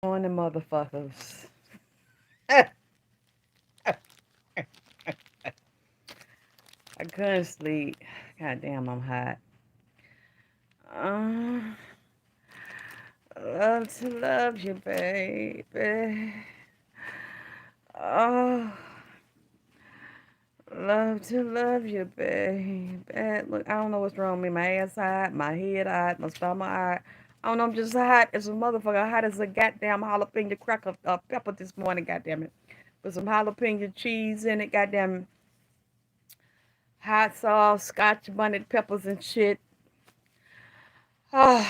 Morning, motherfuckers. I couldn't sleep. God damn, I'm hot. Uh, love to love you, baby. Oh, love to love you, baby. Look, I don't know what's wrong with me. My ass hot, my head hot, my stomach hot. I don't know, I'm just hot as a motherfucker. Hot as a goddamn jalapeno cracker pepper this morning, goddamn it. With some jalapeno cheese in it, goddamn hot sauce, scotch bonnet peppers and shit. Oh,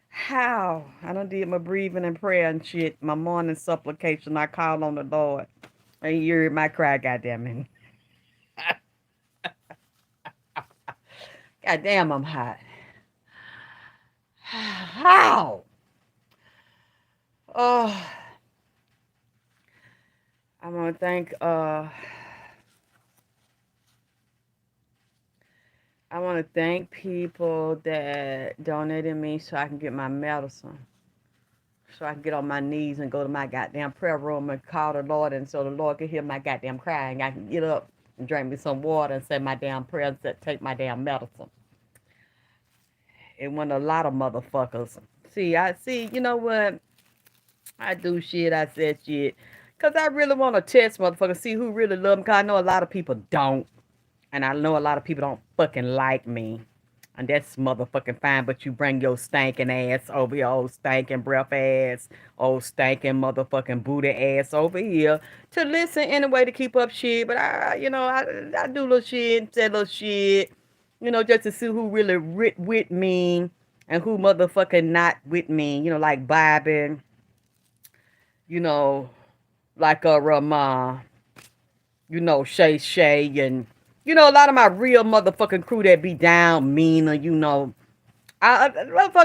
how? I done did my breathing and prayer and shit. My morning supplication. I called on the Lord. And you heard my cry, goddamn it. Goddamn, I'm hot. How? Oh, I want to thank I want to thank people that donated me so I can get my medicine. So I can get on my knees and go to my goddamn prayer room and call the Lord, and so the Lord can hear my goddamn crying. I can get up and drink me some water and say my damn prayers and take my damn medicine. It went a lot of motherfuckers. You know what? I do shit, I said shit. Cause I really want to test motherfuckers, see who really love me. Cause I know a lot of people don't. And I know a lot of people don't fucking like me. And that's motherfucking fine, but you bring your stinking ass over here, old stinking breath ass, old stinking motherfucking booty ass over here to listen anyway to keep up shit. But I do little shit, say little shit, just to see who really with me and who motherfucking not with me, like vibing, you know, like a Ramah, Shay Shay, and a lot of my real motherfucking crew that be down meaner, motherfucker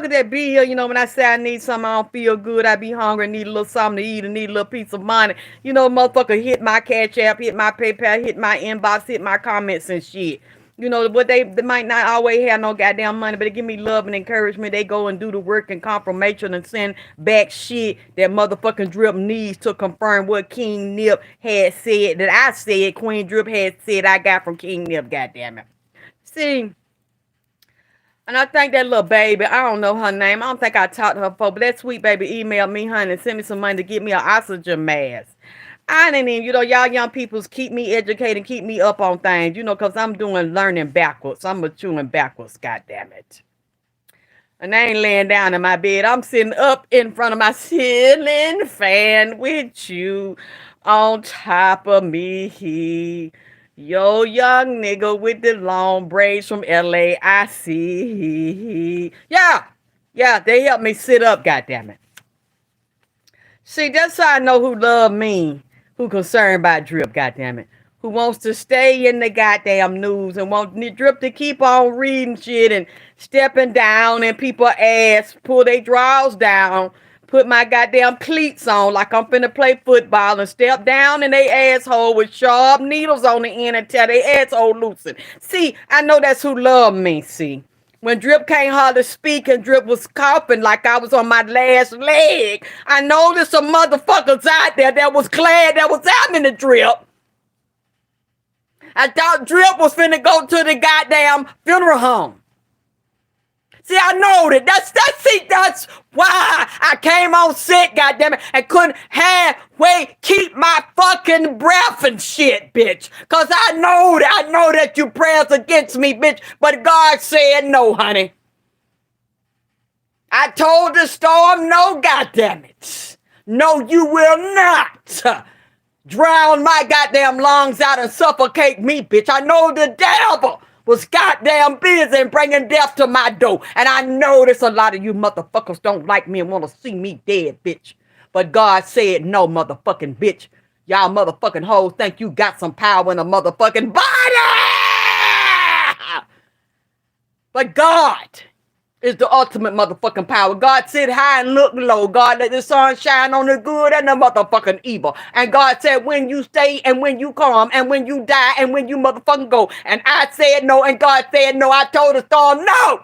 that be here, when I say I need something, I don't feel good, I be hungry, need a little something to eat, and need a little piece of money. Motherfucker hit my Cash App, hit my PayPal, hit my inbox, hit my comments and shit. But they might not always have no goddamn money, but they give me love and encouragement. They go and do the work and confirmation and send back shit that motherfucking Drip needs to confirm what King Nip had said, that I said, Queen Drip had said I got from King Nip, goddamn it. See, and I think that little baby, I don't know her name. I don't think I talked to her before, but that sweet baby emailed me, honey, and sent me some money to get me an oxygen mask. I didn't even, y'all young peoples keep me educated, keep me up on things, because I'm doing learning backwards. I'm maturing backwards, God damn it. And I ain't laying down in my bed. I'm sitting up in front of my ceiling fan with you on top of me. Yo, young nigga with the long braids from LA, I see. Yeah, they helped me sit up, goddammit. See, that's how I know who love me, who concerned about Drip, goddammit. Who wants to stay in the goddamn news and want Drip to keep on reading shit and stepping down and people ass, pull their drawers down, put my goddamn cleats on like I'm finna play football and step down in they asshole with sharp needles on the end and tear their asshole loosen. See, I know that's who love me, see. When Drip can't hardly speak and Drip was coughing like I was on my last leg, I know there's some motherfuckers out there that was glad that was happening to Drip. I thought Drip was finna go to the goddamn funeral home. See, I know that. That's why I came on set, goddammit, and couldn't halfway keep my fucking breath and shit, bitch. Cause I know that you prayers against me, bitch. But God said no, honey. I told the storm no, goddammit. No, you will not drown my goddamn lungs out and suffocate me, bitch. I know the devil was goddamn busy and bringing death to my door. And I know there's a lot of you motherfuckers don't like me and want to see me dead, bitch. But God said no, motherfucking bitch. Y'all motherfucking hoes think you got some power in a motherfucking body. But God is the ultimate motherfucking power. God sit high and look low. God let the sun shine on the good and the motherfucking evil. And God said when you stay and when you come and when you die and when you motherfucking go. And I said no and God said no. I told the storm no.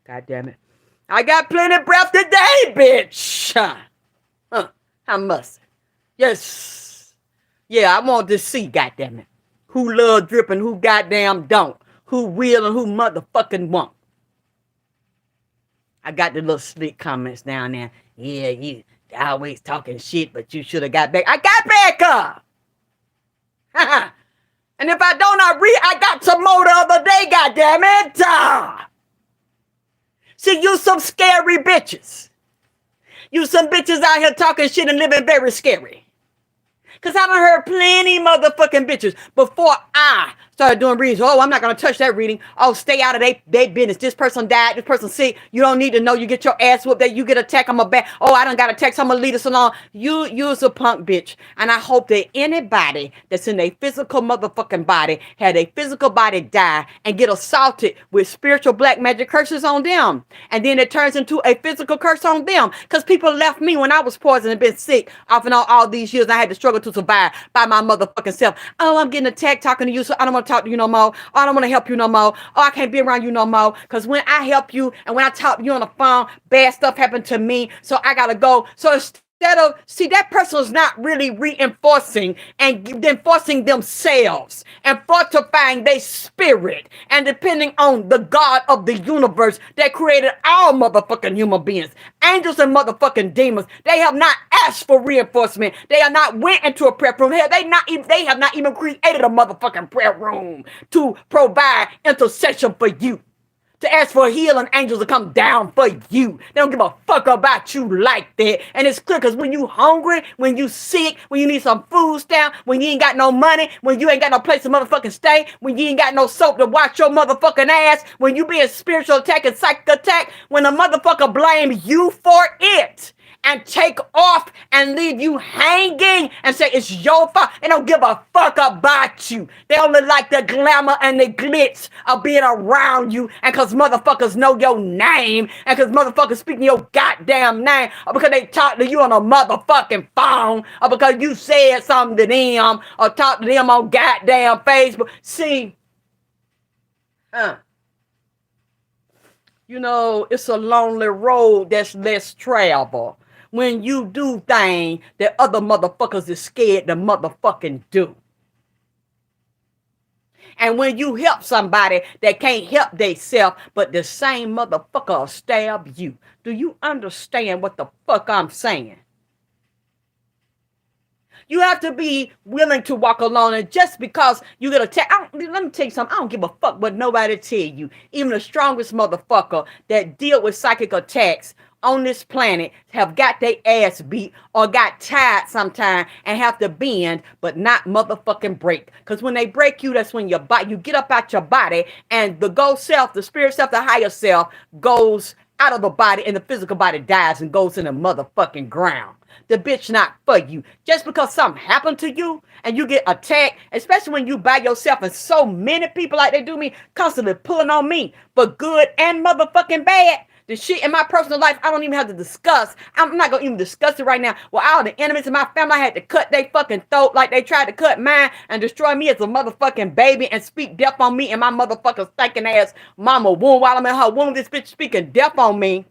God damn it. I got plenty breath today, bitch. How much? Yes. Yeah, I want to see, goddammit, who love dripping, who goddamn don't, who will and who motherfucking won't. I got the little slick comments down there. Yeah, you always talking shit, but you should have got back. I got back up. And if I don't, I got some more the other day, goddammit. See, you some scary bitches. You some bitches out here talking shit and living very scary. Because I done heard plenty motherfucking bitches before I started doing readings. Oh, I'm not going to touch that reading. Oh, stay out of their business. This person died. This person sick. You don't need to know. You get your ass whooped. That you get attacked. I'm a bad. Oh, I done got attacked. So I'm going to leave this alone. You's a punk bitch. And I hope that anybody that's in a physical motherfucking body had a physical body die and get assaulted with spiritual black magic curses on them. And then it turns into a physical curse on them. Because people left me when I was poisoned and been sick off and on all these years. I had to struggle to survive by my motherfucking self. Oh, I'm getting attacked talking to you, so I don't want to talk to you no more. Oh, I don't want to help you no more. Oh, I can't be around you no more. Because when I help you and when I talk to you on the phone, bad stuff happened to me, so I gotta go. So instead of, see, that person is not really reinforcing and enforcing themselves and fortifying their spirit and depending on the God of the universe that created all motherfucking human beings, angels and motherfucking demons. They have not asked for reinforcement. They have not went into a prayer room. Hell, they have not even created a motherfucking prayer room to provide intercession for you, to ask for healing angels to come down for you. They don't give a fuck about you like that. And it's clear, because when you hungry, when you sick, when you need some food stamp, when you ain't got no money, when you ain't got no place to motherfucking stay, when you ain't got no soap to wash your motherfucking ass, when you being spiritual attack and psychic attack, when a motherfucker blame you for it and take off and leave you hanging and say it's your fault. They don't give a fuck about you. They only like the glamour and the glitz of being around you, and because motherfuckers know your name, and because motherfuckers speaking your goddamn name, or because they talk to you on a motherfucking phone, or because you said something to them, or talk to them on goddamn Facebook. See, you know, it's a lonely road that's less traveled when you do things that other motherfuckers is scared to motherfucking do. And when you help somebody that can't help theyself, but the same motherfucker will stab you. Do you understand what the fuck I'm saying? You have to be willing to walk alone. And just because you get attacked, let me tell you something. I don't give a fuck what nobody tell you. Even the strongest motherfucker that deal with psychic attacks on this planet have got their ass beat or got tired sometime and have to bend, but not motherfucking break. Because when they break you, that's when you get up out your body, and the ghost self, the spirit self, the higher self goes out of the body, and the physical body dies and goes in the motherfucking ground. The bitch not for you. Just because something happened to you and you get attacked, especially when you by yourself, and so many people like they do me, constantly pulling on me for good and motherfucking bad. The shit in my personal life, I don't even have to discuss. I'm not going to even discuss it right now. Well, all the enemies in my family, I had to cut their fucking throat like they tried to cut mine and destroy me as a motherfucking baby and speak death on me and my motherfucking stinking ass mama womb while I'm in her womb. This bitch speaking death on me.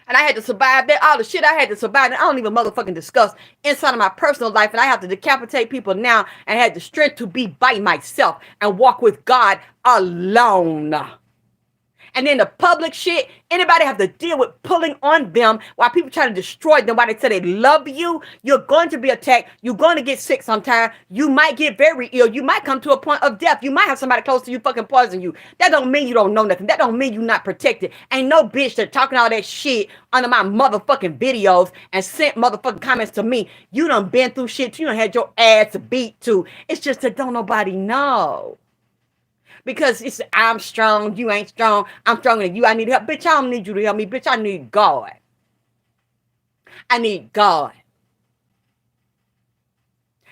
And I had to survive that. All the shit I had to survive. And I don't even motherfucking discuss inside of my personal life. And I have to decapitate people now. And I had the strength to be by myself and walk with God alone. And then the public shit, anybody have to deal with pulling on them while people try to destroy them, while they say they love you. You're going to be attacked. You're going to get sick sometime. You might get very ill. You might come to a point of death. You might have somebody close to you fucking poison you. That don't mean you don't know nothing. That don't mean you're not protected. Ain't no bitch that talking all that shit under my motherfucking videos and sent motherfucking comments to me. You done been through shit. You done had your ass beat too. It's just that don't nobody know. Because it's, I'm strong, you ain't strong, I'm stronger than you, I need help. Bitch, I don't need you to help me. Bitch, I need God. I need God.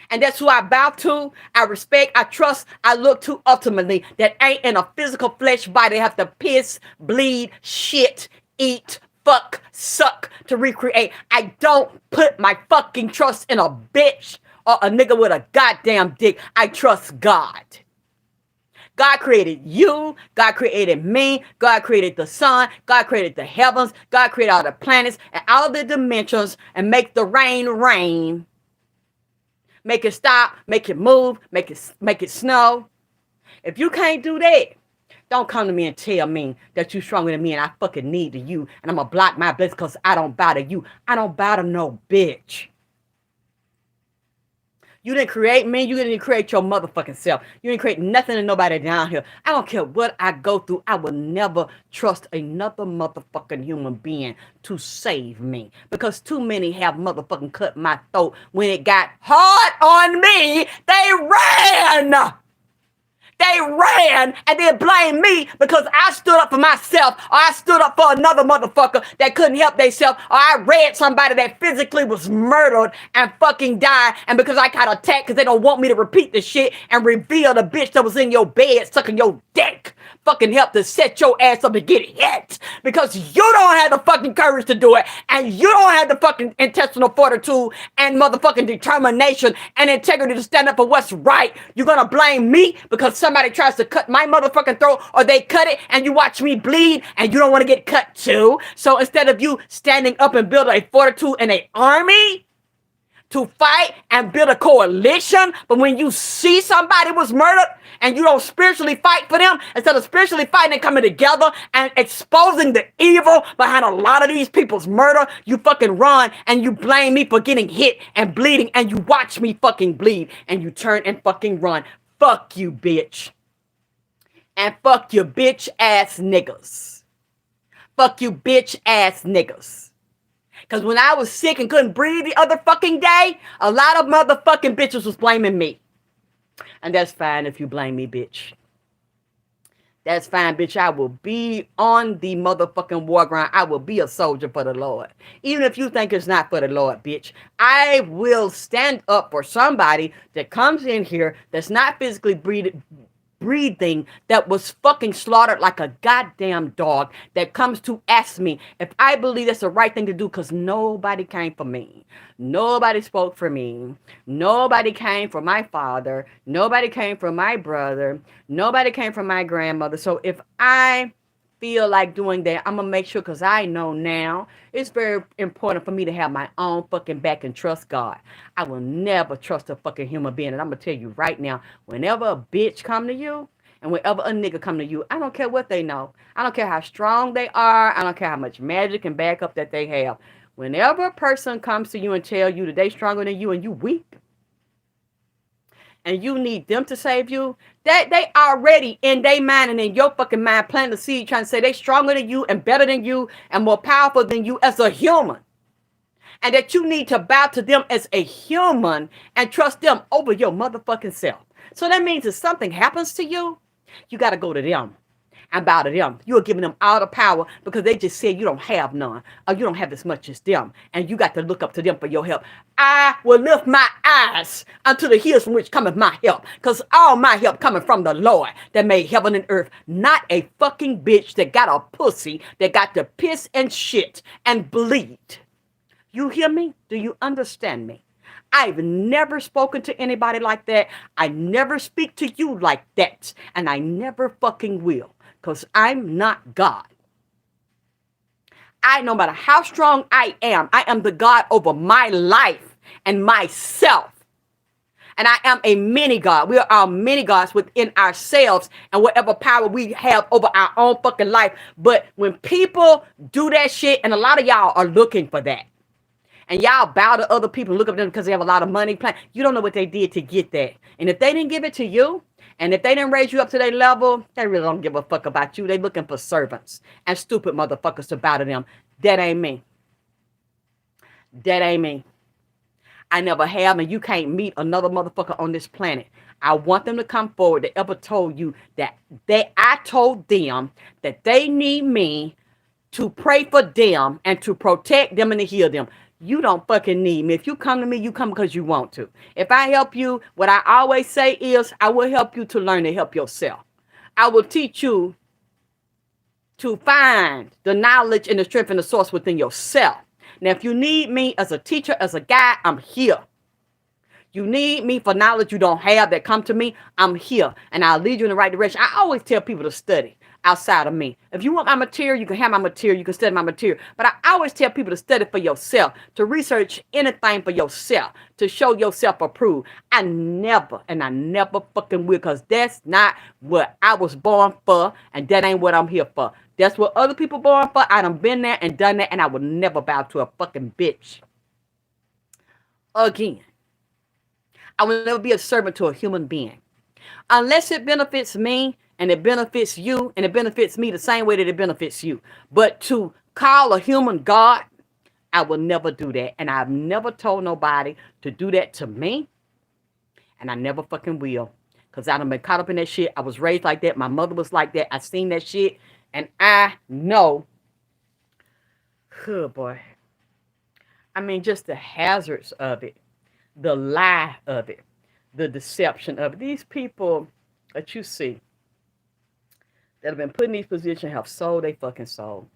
And that's who I bow to, I respect, I trust, I look to ultimately. That ain't in a physical flesh body. They have to piss, bleed, shit, eat, fuck, suck to recreate. I don't put my fucking trust in a bitch or a nigga with a goddamn dick. I trust God. God created you. God created me. God created the sun. God created the heavens. God created all the planets and all the dimensions and make the rain rain. Make it stop. Make it move. Make it snow. If you can't do that, don't come to me and tell me that you stronger than me and I fucking need to you and I'm gonna block my blessings because I don't bow to you. I don't bow to no bitch. You didn't create me. You didn't create your motherfucking self. You didn't create nothing and nobody down here. I don't care what I go through. I will never trust another motherfucking human being to save me. Because too many have motherfucking cut my throat. When it got hard on me, they ran. They ran and then blamed me because I stood up for myself or I stood up for another motherfucker that couldn't help themselves or I read somebody that physically was murdered and fucking died and because I got attacked because they don't want me to repeat the shit and reveal the bitch that was in your bed sucking your dick fucking help to set your ass up and get hit because you don't have the fucking courage to do it and you don't have the fucking intestinal fortitude and motherfucking determination and integrity to stand up for what's right. You're gonna blame me because somebody tries to cut my motherfucking throat or they cut it and you watch me bleed and you don't want to get cut too. So instead of you standing up and build a fortitude and an army to fight and build a coalition, but when you see somebody was murdered and you don't spiritually fight for them, instead of spiritually fighting and coming together and exposing the evil behind a lot of these people's murder, you fucking run and you blame me for getting hit and bleeding and you watch me fucking bleed and you turn and fucking run. Fuck you, bitch. And fuck you, bitch ass niggas. Fuck you, bitch ass niggas. Because when I was sick and couldn't breathe the other fucking day, a lot of motherfucking bitches was blaming me. And that's fine if you blame me, bitch. That's fine, bitch. I will be on the motherfucking war ground. I will be a soldier for the Lord. Even if you think it's not for the Lord, bitch. I will stand up for somebody that comes in here that's not physically breathing, that was fucking slaughtered like a goddamn dog, that comes to ask me if I believe that's the right thing to do, because nobody came for me. Nobody spoke for me. Nobody came for my father. Nobody came for my brother. Nobody came for my grandmother. So if I feel like doing that, I'm gonna make sure, because I know now it's very important for me to have my own fucking back and trust God. I will never trust a fucking human being. And I'm gonna tell you right now, whenever a bitch come to you and whenever a nigga come to you, I don't care what they know. I don't care how strong they are. I don't care how much magic and backup that they have. Whenever a person comes to you and tell you that they stronger than you and you weak, and you need them to save you, that they already in their mind and in your fucking mind planting the seed trying to say they stronger than you and better than you and more powerful than you as a human. And that you need to bow to them as a human and trust them over your motherfucking self. So that means if something happens to you, you got to go to them and bow to them. You are giving them all the power because they just said you don't have none or you don't have as much as them. And you got to look up to them for your help. I will lift my eyes unto the hills from which cometh my help, because all my help coming from the Lord that made heaven and earth, not a fucking bitch that got a pussy that got to piss and shit and bleed. You hear me? Do you understand me? I've never spoken to anybody like that. I never speak to you like that. And I never fucking will. Because I'm not God. No matter how strong I am the God over my life and myself. And I am a mini God. We are all mini gods within ourselves and whatever power we have over our own fucking life. But when people do that shit, and a lot of y'all are looking for that, and y'all bow to other people and look up at them because they have a lot of money, you don't know what they did to get that. And if they didn't give it to you, and if they didn't raise you up to their level, they really don't give a fuck about you. They looking for servants and stupid motherfuckers to bow to them. That ain't me. That ain't me. I never have, and you can't meet another motherfucker on this planet. I want them to come forward that ever told you that I told them that they need me to pray for them and to protect them and to heal them. You don't fucking need me. If you come to me, you come because you want to. If I help you, what I always say is I will help you to learn to help yourself. I will teach you to find the knowledge and the strength and the source within yourself. Now, if you need me as a teacher, as a guide, I'm here. You need me for knowledge you don't have that come to me. I'm here and I'll lead you in the right direction. I always tell people to study outside of me. If you want my material, you can have my material. You can study my material. But I always tell people to study for yourself, to research anything for yourself, to show yourself approved. I never fucking will, because that's not what I was born for, and that ain't what I'm here for. That's what other people born for. I done been there and done that, and I would never bow to a fucking bitch again. I will never be a servant to a human being. Unless it benefits me and it benefits you and it benefits me the same way that it benefits you. But to call a human God, I will never do that. And I've never told nobody to do that to me. And I never fucking will. Because I done been caught up in that shit. I was raised like that. My mother was like that. I seen that shit. And I know. Oh boy. I mean, just the hazards of it. The lie of it, the deception of it. These people that you see that have been put in these positions have sold their fucking soul.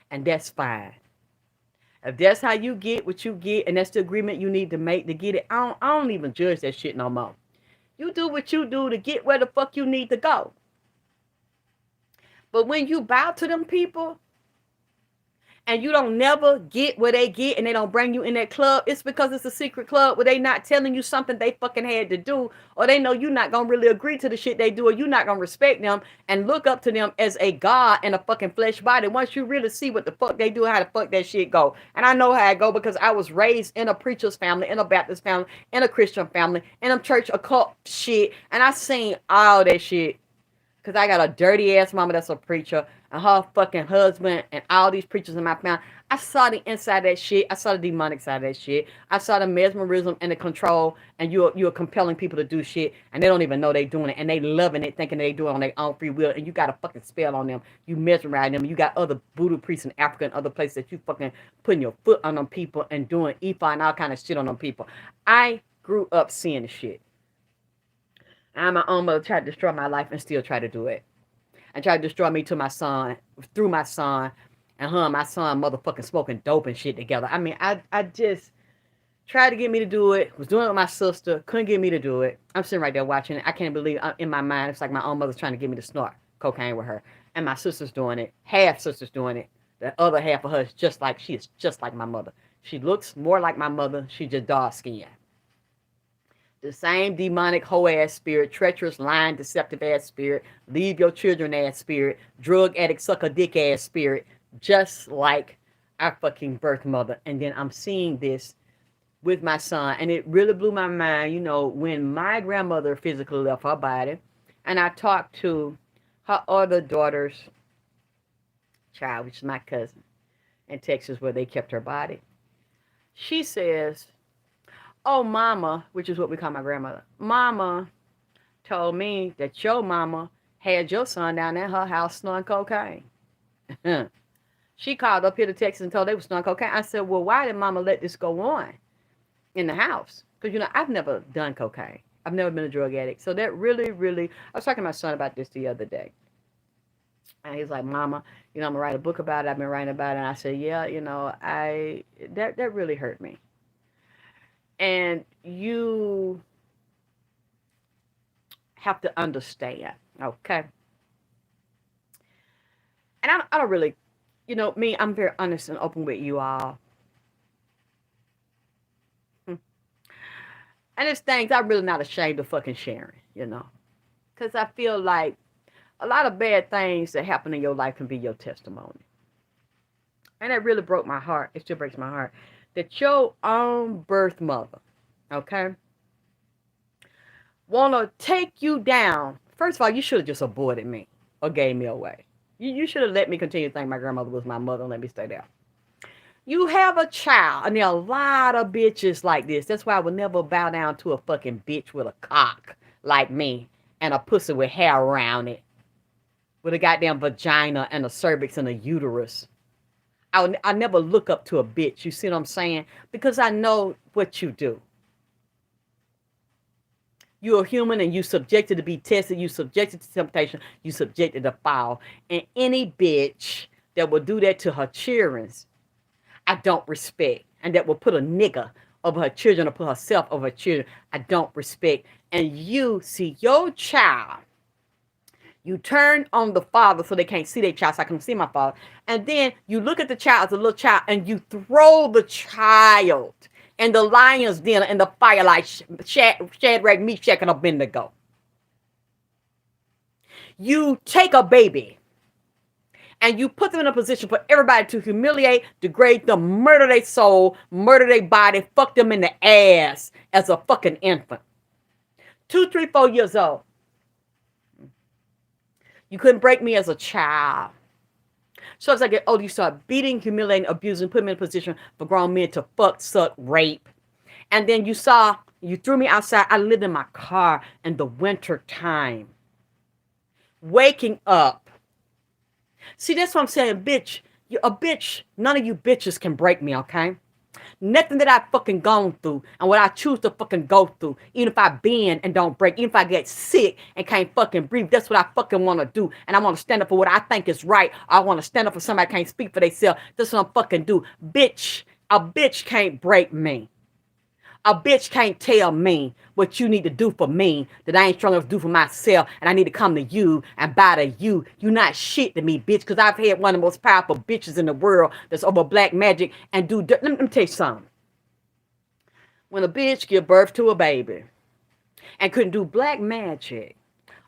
And that's fine. If that's how you get what you get, and that's the agreement you need to make to get it, I don't even judge that shit no more. You do what you do to get where the fuck you need to go. But when you bow to them people, and you don't never get where they get, and they don't bring you in that club, it's because it's a secret club where they not telling you something they fucking had to do, or they know you're not going to really agree to the shit they do, or you're not going to respect them and look up to them as a god in a fucking flesh body once you really see what the fuck they do, how the fuck that shit go. And I know how it go because I was raised in a preacher's family, in a Baptist family, in a Christian family, in a church occult shit, and I seen all that shit. Because I got a dirty ass mama that's a preacher, and her fucking husband, and all these preachers in my family. I saw the inside of that shit. I saw the demonic side of that shit. I saw the mesmerism and the control, and you're compelling people to do shit, and they don't even know they doing it, and they loving it, thinking they do it on their own free will, and you got a fucking spell on them. You mesmerize them. You got other voodoo priests in Africa and other places that you fucking putting your foot on them people and doing Ifa and all kind of shit on them people. I grew up seeing the shit. I'm my own mother, tried to destroy my life and still try to do it. And try to destroy me to my son, through my son, and her and my son motherfucking smoking dope and shit together. I mean, I just tried to get me to do it. Was doing it with my sister. Couldn't get me to do it. I'm sitting right there watching it. I can't believe in my mind. It's like my own mother's trying to get me to snort cocaine with her. And my sister's doing it. Half sister's doing it. The other half of her is just like, she is just like my mother. She looks more like my mother. She just dark skinned. The same demonic hoe ass spirit, treacherous, lying, deceptive ass spirit, leave your children ass spirit, drug addict, sucker dick ass spirit, just like our fucking birth mother. And then I'm seeing this with my son, and it really blew my mind. You know, when my grandmother physically left her body, and I talked to her other daughter's child, which is my cousin, in Texas, where they kept her body. She says, oh, mama, which is what we call my grandmother, mama told me that your mama had your son down at her house snorting cocaine. She called up here to Texas and told they were snorting cocaine. I said, well, why did mama let this go on in the house? Because, you know, I've never done cocaine. I've never been a drug addict. So that really, I was talking to my son about this the other day. And he's like, mama, you know, I'm going to write a book about it. I've been writing about it. And I said, yeah, you know, that really hurt me. And you have to understand, okay? And I don't really, you know, me, I'm very honest and open with you all. And there's things I'm really not ashamed of fucking sharing, you know? Because I feel like a lot of bad things that happen in your life can be your testimony. And that really broke my heart. It still breaks my heart. That your own birth mother, okay, want to take you down. First of all, you should have just aborted me or gave me away. You should have let me continue to think my grandmother was my mother and let me stay there. You have a child, and there are a lot of bitches like this. That's why I would never bow down to a fucking bitch with a cock like me and a pussy with hair around it, with a goddamn vagina and a cervix and a uterus. I never look up to a bitch, you see what I'm saying? Because I know what you do. You're a human and you subjected to be tested. You subjected to temptation. You subjected to fall. And any bitch that will do that to her children, I don't respect. And that will put a nigga over her children or put herself over her children, I don't respect. And you see your child, you turn on the father so they can't see their child, so I can see my father. And then you look at the child as a little child and you throw the child in the lion's den in the fire like Shadrach, Meshach, and Abednego. You take a baby and you put them in a position for everybody to humiliate, degrade them, murder their soul, murder their body, fuck them in the ass as a fucking infant. 2, 3, 4 years old. You couldn't break me as a child. So as I get older, you start beating, humiliating, abusing, putting me in a position for grown men to fuck, suck, rape. And then you threw me outside. I lived in my car in the winter time. Waking up. See, that's what I'm saying, bitch. You're a bitch. None of you bitches can break me, okay? Nothing that I've fucking gone through and what I choose to fucking go through, even if I bend and don't break, even if I get sick and can't fucking breathe, that's what I fucking want to do. And I want to stand up for what I think is right. I want to stand up for somebody that can't speak for themselves. That's what I'm fucking do. Bitch, a bitch can't break me. A bitch can't tell me what you need to do for me that I ain't strong enough to do for myself, and I need to come to you and bow to you. You not shit to me, bitch, because I've had one of the most powerful bitches in the world that's over black magic and do dirt. Let me tell you something. When a bitch give birth to a baby and couldn't do black magic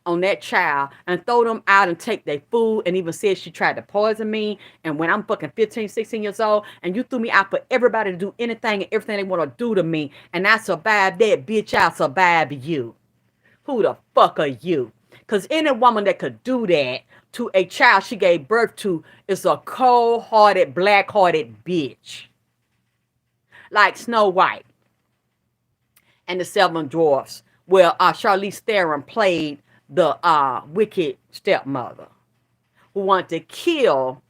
on that child and throw them out and take their food, and even said she tried to poison me, and when I'm fucking 15, 16 years old, and you threw me out for everybody to do anything and everything they want to do to me, and I survived that, bitch, I'll survive you. Who the fuck are you? Because any woman that could do that to a child she gave birth to is a cold-hearted, black-hearted bitch. Like Snow White and the Seven Dwarfs, where Charlize Theron played the wicked stepmother who wanted to kill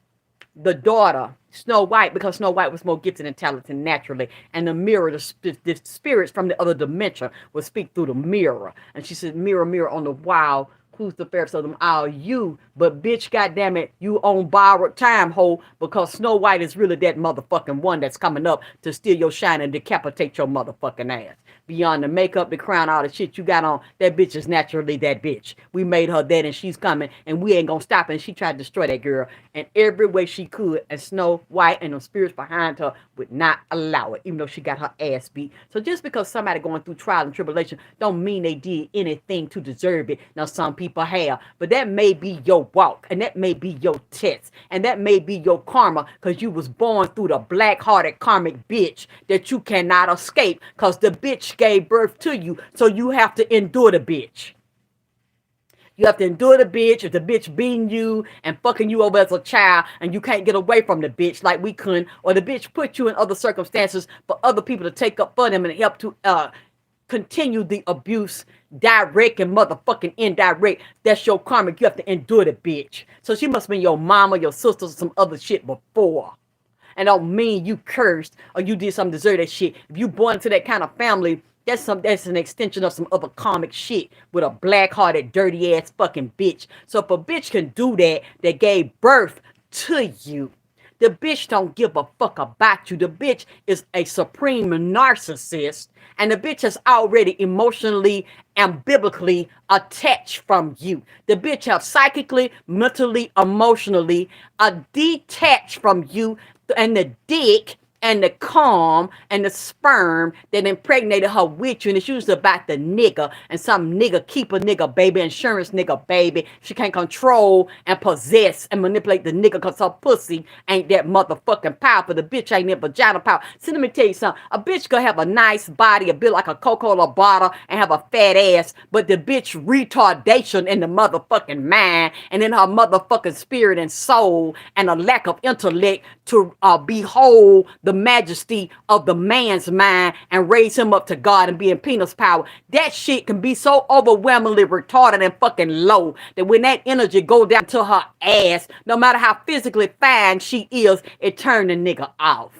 the daughter, Snow White, because Snow White was more gifted and talented naturally. And the mirror, the spirits from the other dimension would speak through the mirror. And she said, mirror, mirror on the wall, who's the fairest of them all? You. But bitch, goddamn it, you on borrowed time, ho, because Snow White is really that motherfucking one that's coming up to steal your shine and decapitate your motherfucking ass. Beyond the makeup, the crown, all the shit you got on, that bitch is naturally that bitch. We made her that, and she's coming, and we ain't gonna stop her. And she tried to destroy that girl in every way she could, and Snow White and the spirits behind her would not allow it, even though she got her ass beat. So just because somebody going through trial and tribulation don't mean they did anything to deserve it. Now some people have, but that may be your walk, and that may be your test, and that may be your karma, because you was born through the black-hearted karmic bitch that you cannot escape, because the bitch gave birth to you, so you have to endure the bitch. You have to endure the bitch. If the bitch beating you and fucking you over as a child and you can't get away from the bitch like we couldn't, or the bitch put you in other circumstances for other people to take up for them and help to continue the abuse, direct and motherfucking indirect, that's your karma. You have to endure the bitch. So she must have been your mama, your sister, or some other shit before. And don't mean you cursed or you did something to deserve that shit. If you born into that kind of family, that's an extension of some other karmic shit with a black-hearted, dirty-ass fucking bitch. So if a bitch can do that, that gave birth to you, the bitch don't give a fuck about you. The bitch is a supreme narcissist, and the bitch is already emotionally and biblically attached from you. The bitch have psychically, mentally, emotionally detached from you, and the dick and the calm and the sperm that impregnated her with you, and it's usually about the nigga, and some nigga keep a nigga baby, insurance nigga baby. She can't control and possess and manipulate the nigga because her pussy ain't that motherfucking powerful. The bitch ain't that vagina power. See, let me tell you something. A bitch could have a nice body, a bit like a Coca-Cola bottle, and have a fat ass, but the bitch retardation in the motherfucking mind and in her motherfucking spirit and soul, and a lack of intellect to behold the majesty of the man's mind and raise him up to God and be in penis power. That shit can be so overwhelmingly retarded and fucking low that when that energy go down to her ass, no matter how physically fine she is, it turns the nigga off.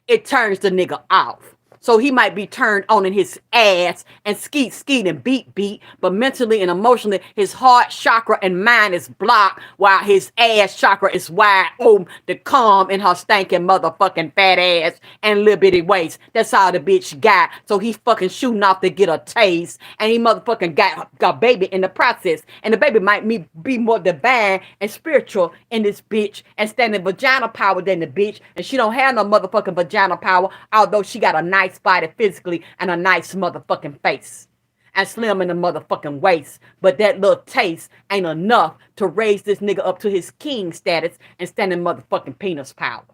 It turns the nigga off. So he might be turned on in his ass and skeet and beat, but mentally and emotionally, his heart chakra and mind is blocked while his ass chakra is wide open to come in her stinking motherfucking fat ass and little bitty waist. That's how the bitch got. So he fucking shooting off to get a taste, and he motherfucking got baby in the process. And the baby might be more divine and spiritual in this bitch and standing vagina power than the bitch, and she don't have no motherfucking vagina power, although she got a nice body physically and a nice motherfucking face and slim in the motherfucking waist. But that little taste ain't enough to raise this nigga up to his king status and standing motherfucking penis power.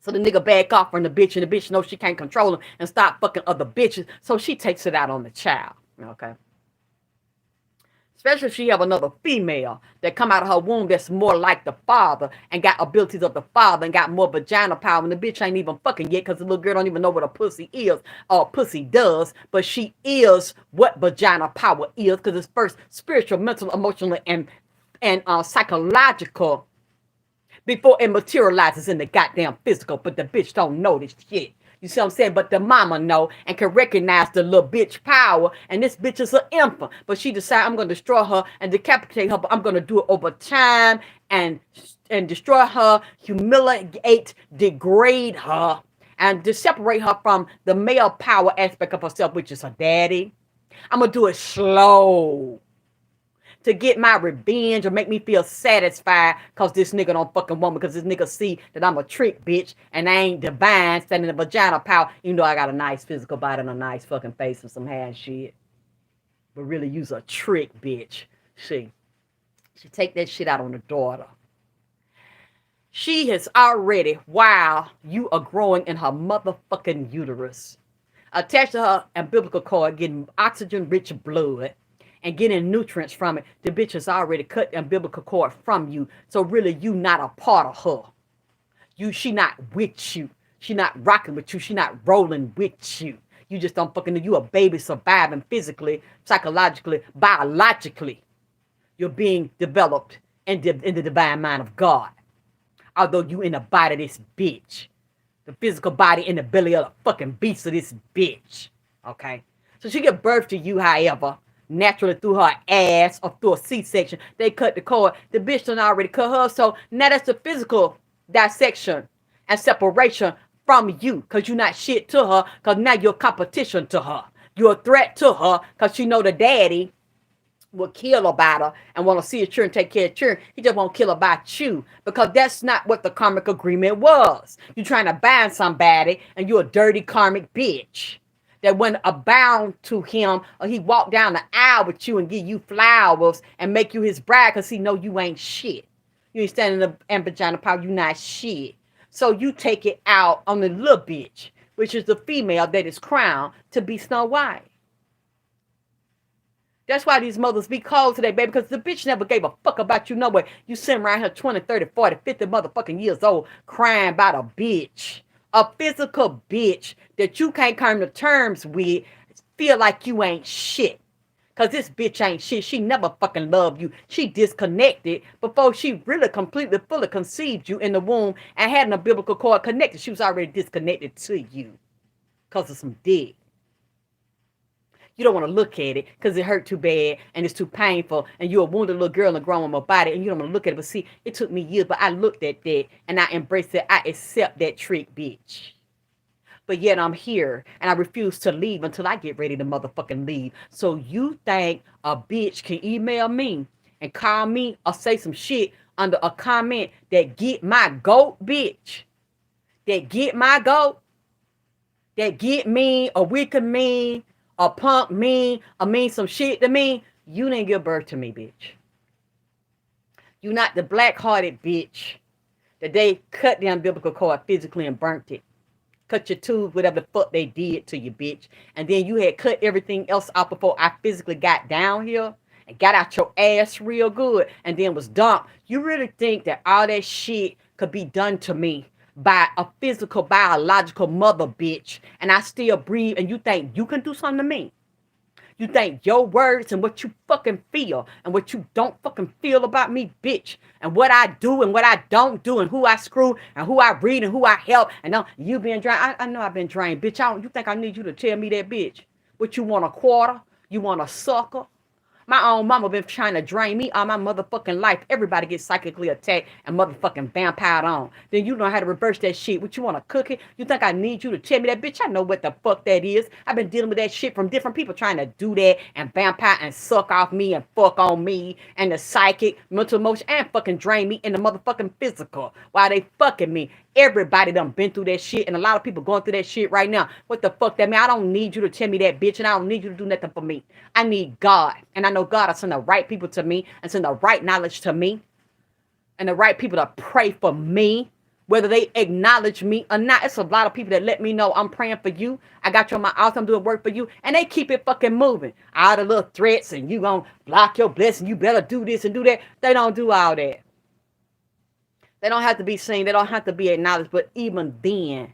So the nigga back off from the bitch, and the bitch knows she can't control him and stop fucking other bitches, so she takes it out on the child. Okay? Especially if she have another female that come out of her womb that's more like the father and got abilities of the father and got more vagina power. And the bitch ain't even fucking yet because the little girl don't even know what a pussy is or pussy does. But she is what vagina power is, because it's first spiritual, mental, emotional, and psychological before it materializes in the goddamn physical. But the bitch don't know this shit. You see what I'm saying? But the mama know and can recognize the little bitch power. And this bitch is an infant. But she decided, I'm going to destroy her and decapitate her. But I'm going to do it over time and destroy her, humiliate, degrade her, and to separate her from the male power aspect of herself, which is her daddy. I'm going to do it slow to get my revenge or make me feel satisfied because this nigga don't fucking want me, because this nigga see that I'm a trick bitch and I ain't divine, standing in vagina power, even though I got a nice physical body and a nice fucking face and some hair and shit. But really use a trick bitch. She take that shit out on the daughter. She has already, while you are growing in her motherfucking uterus, attached to her umbilical cord, getting oxygen-rich blood, and getting nutrients from it, the bitch has already cut the umbilical cord from you. So really, you not a part of her. She not with you. She not rocking with you. She not rolling with you. You just don't fucking know. You a baby surviving physically, psychologically, biologically. You're being developed in the divine mind of God. Although you in the body of this bitch. The physical body in the belly of the fucking beast of this bitch. Okay? So she give birth to you, however, naturally through her ass or through a C-section. They cut the cord. The bitch done already cut her. So now that's the physical dissection and separation from you, because you're not shit to her, because now you're competition to her. You're a threat to her because she know the daddy will kill about her and want to see her children, take care of children. He just won't kill about you, because that's not what the karmic agreement was. You're trying to bind somebody and you're a dirty karmic bitch that went abound to him, or he walked down the aisle with you and give you flowers and make you his bride because he know you ain't shit. You ain't standing in vagina power, you not shit. So you take it out on the little bitch, which is the female that is crowned to be Snow White. That's why these mothers be cold today, baby, because the bitch never gave a fuck about you no way. You sitting around here 20, 30, 40, 50 motherfucking years old crying about a bitch. A physical bitch that you can't come to terms with, feel like you ain't shit. Because this bitch ain't shit. She never fucking loved you. She disconnected before she really completely, fully conceived you in the womb and had an umbilical cord connected. She was already disconnected to you because of some dick. You don't want to look at it because it hurt too bad and it's too painful, and you're a wounded little girl in a grown woman's body, and you don't want to look at it. But see, it took me years, but I looked at that and I embraced it. I accept that trick, bitch. But yet I'm here and I refuse to leave until I get ready to motherfucking leave. So you think a bitch can email me and call me or say some shit under a comment that get my goat, bitch? That get my goat? That get me or weaken me or punk me or mean some shit to me? You didn't give birth to me, bitch. You not the black-hearted bitch that they cut the umbilical cord physically and burnt it. Cut your tubes, whatever the fuck they did to you, bitch. And then you had cut everything else out before I physically got down here and got out your ass real good and then was dumped. You really think that all that shit could be done to me by a physical, biological mother, bitch, and I still breathe, and you think you can do something to me? You think your words and what you fucking feel and what you don't fucking feel about me, bitch, and what I do and what I don't do and who I screw and who I read and who I help and now you being drained. I know I've been drained, bitch. You think I need you to tell me that, bitch? What you want, a quarter? You want a sucker? My own mama been trying to drain me all my motherfucking life. Everybody gets psychically attacked and motherfucking vampired on. Then you know how to reverse that shit. What you want to cook it? You think I need you to tell me that, bitch? I know what the fuck that is. I've been dealing with that shit from different people trying to do that and vampire and suck off me and fuck on me and the psychic, mental, emotion, and fucking drain me in the motherfucking physical while they fucking me. Everybody done been through that shit, and a lot of people going through that shit right now. What the fuck that mean? I don't need you to tell me that, bitch, and I don't need you to do nothing for me. I need God, and I know God will send the right people to me and send the right knowledge to me and the right people to pray for me, whether they acknowledge me or not. It's a lot of people that let me know I'm praying for you. I got you on my altar, I'm doing work for you, and they keep it fucking moving. All the little threats, and you gonna block your blessing, you better do this and do that. They don't do all that. They don't have to be seen. They don't have to be acknowledged. But even then,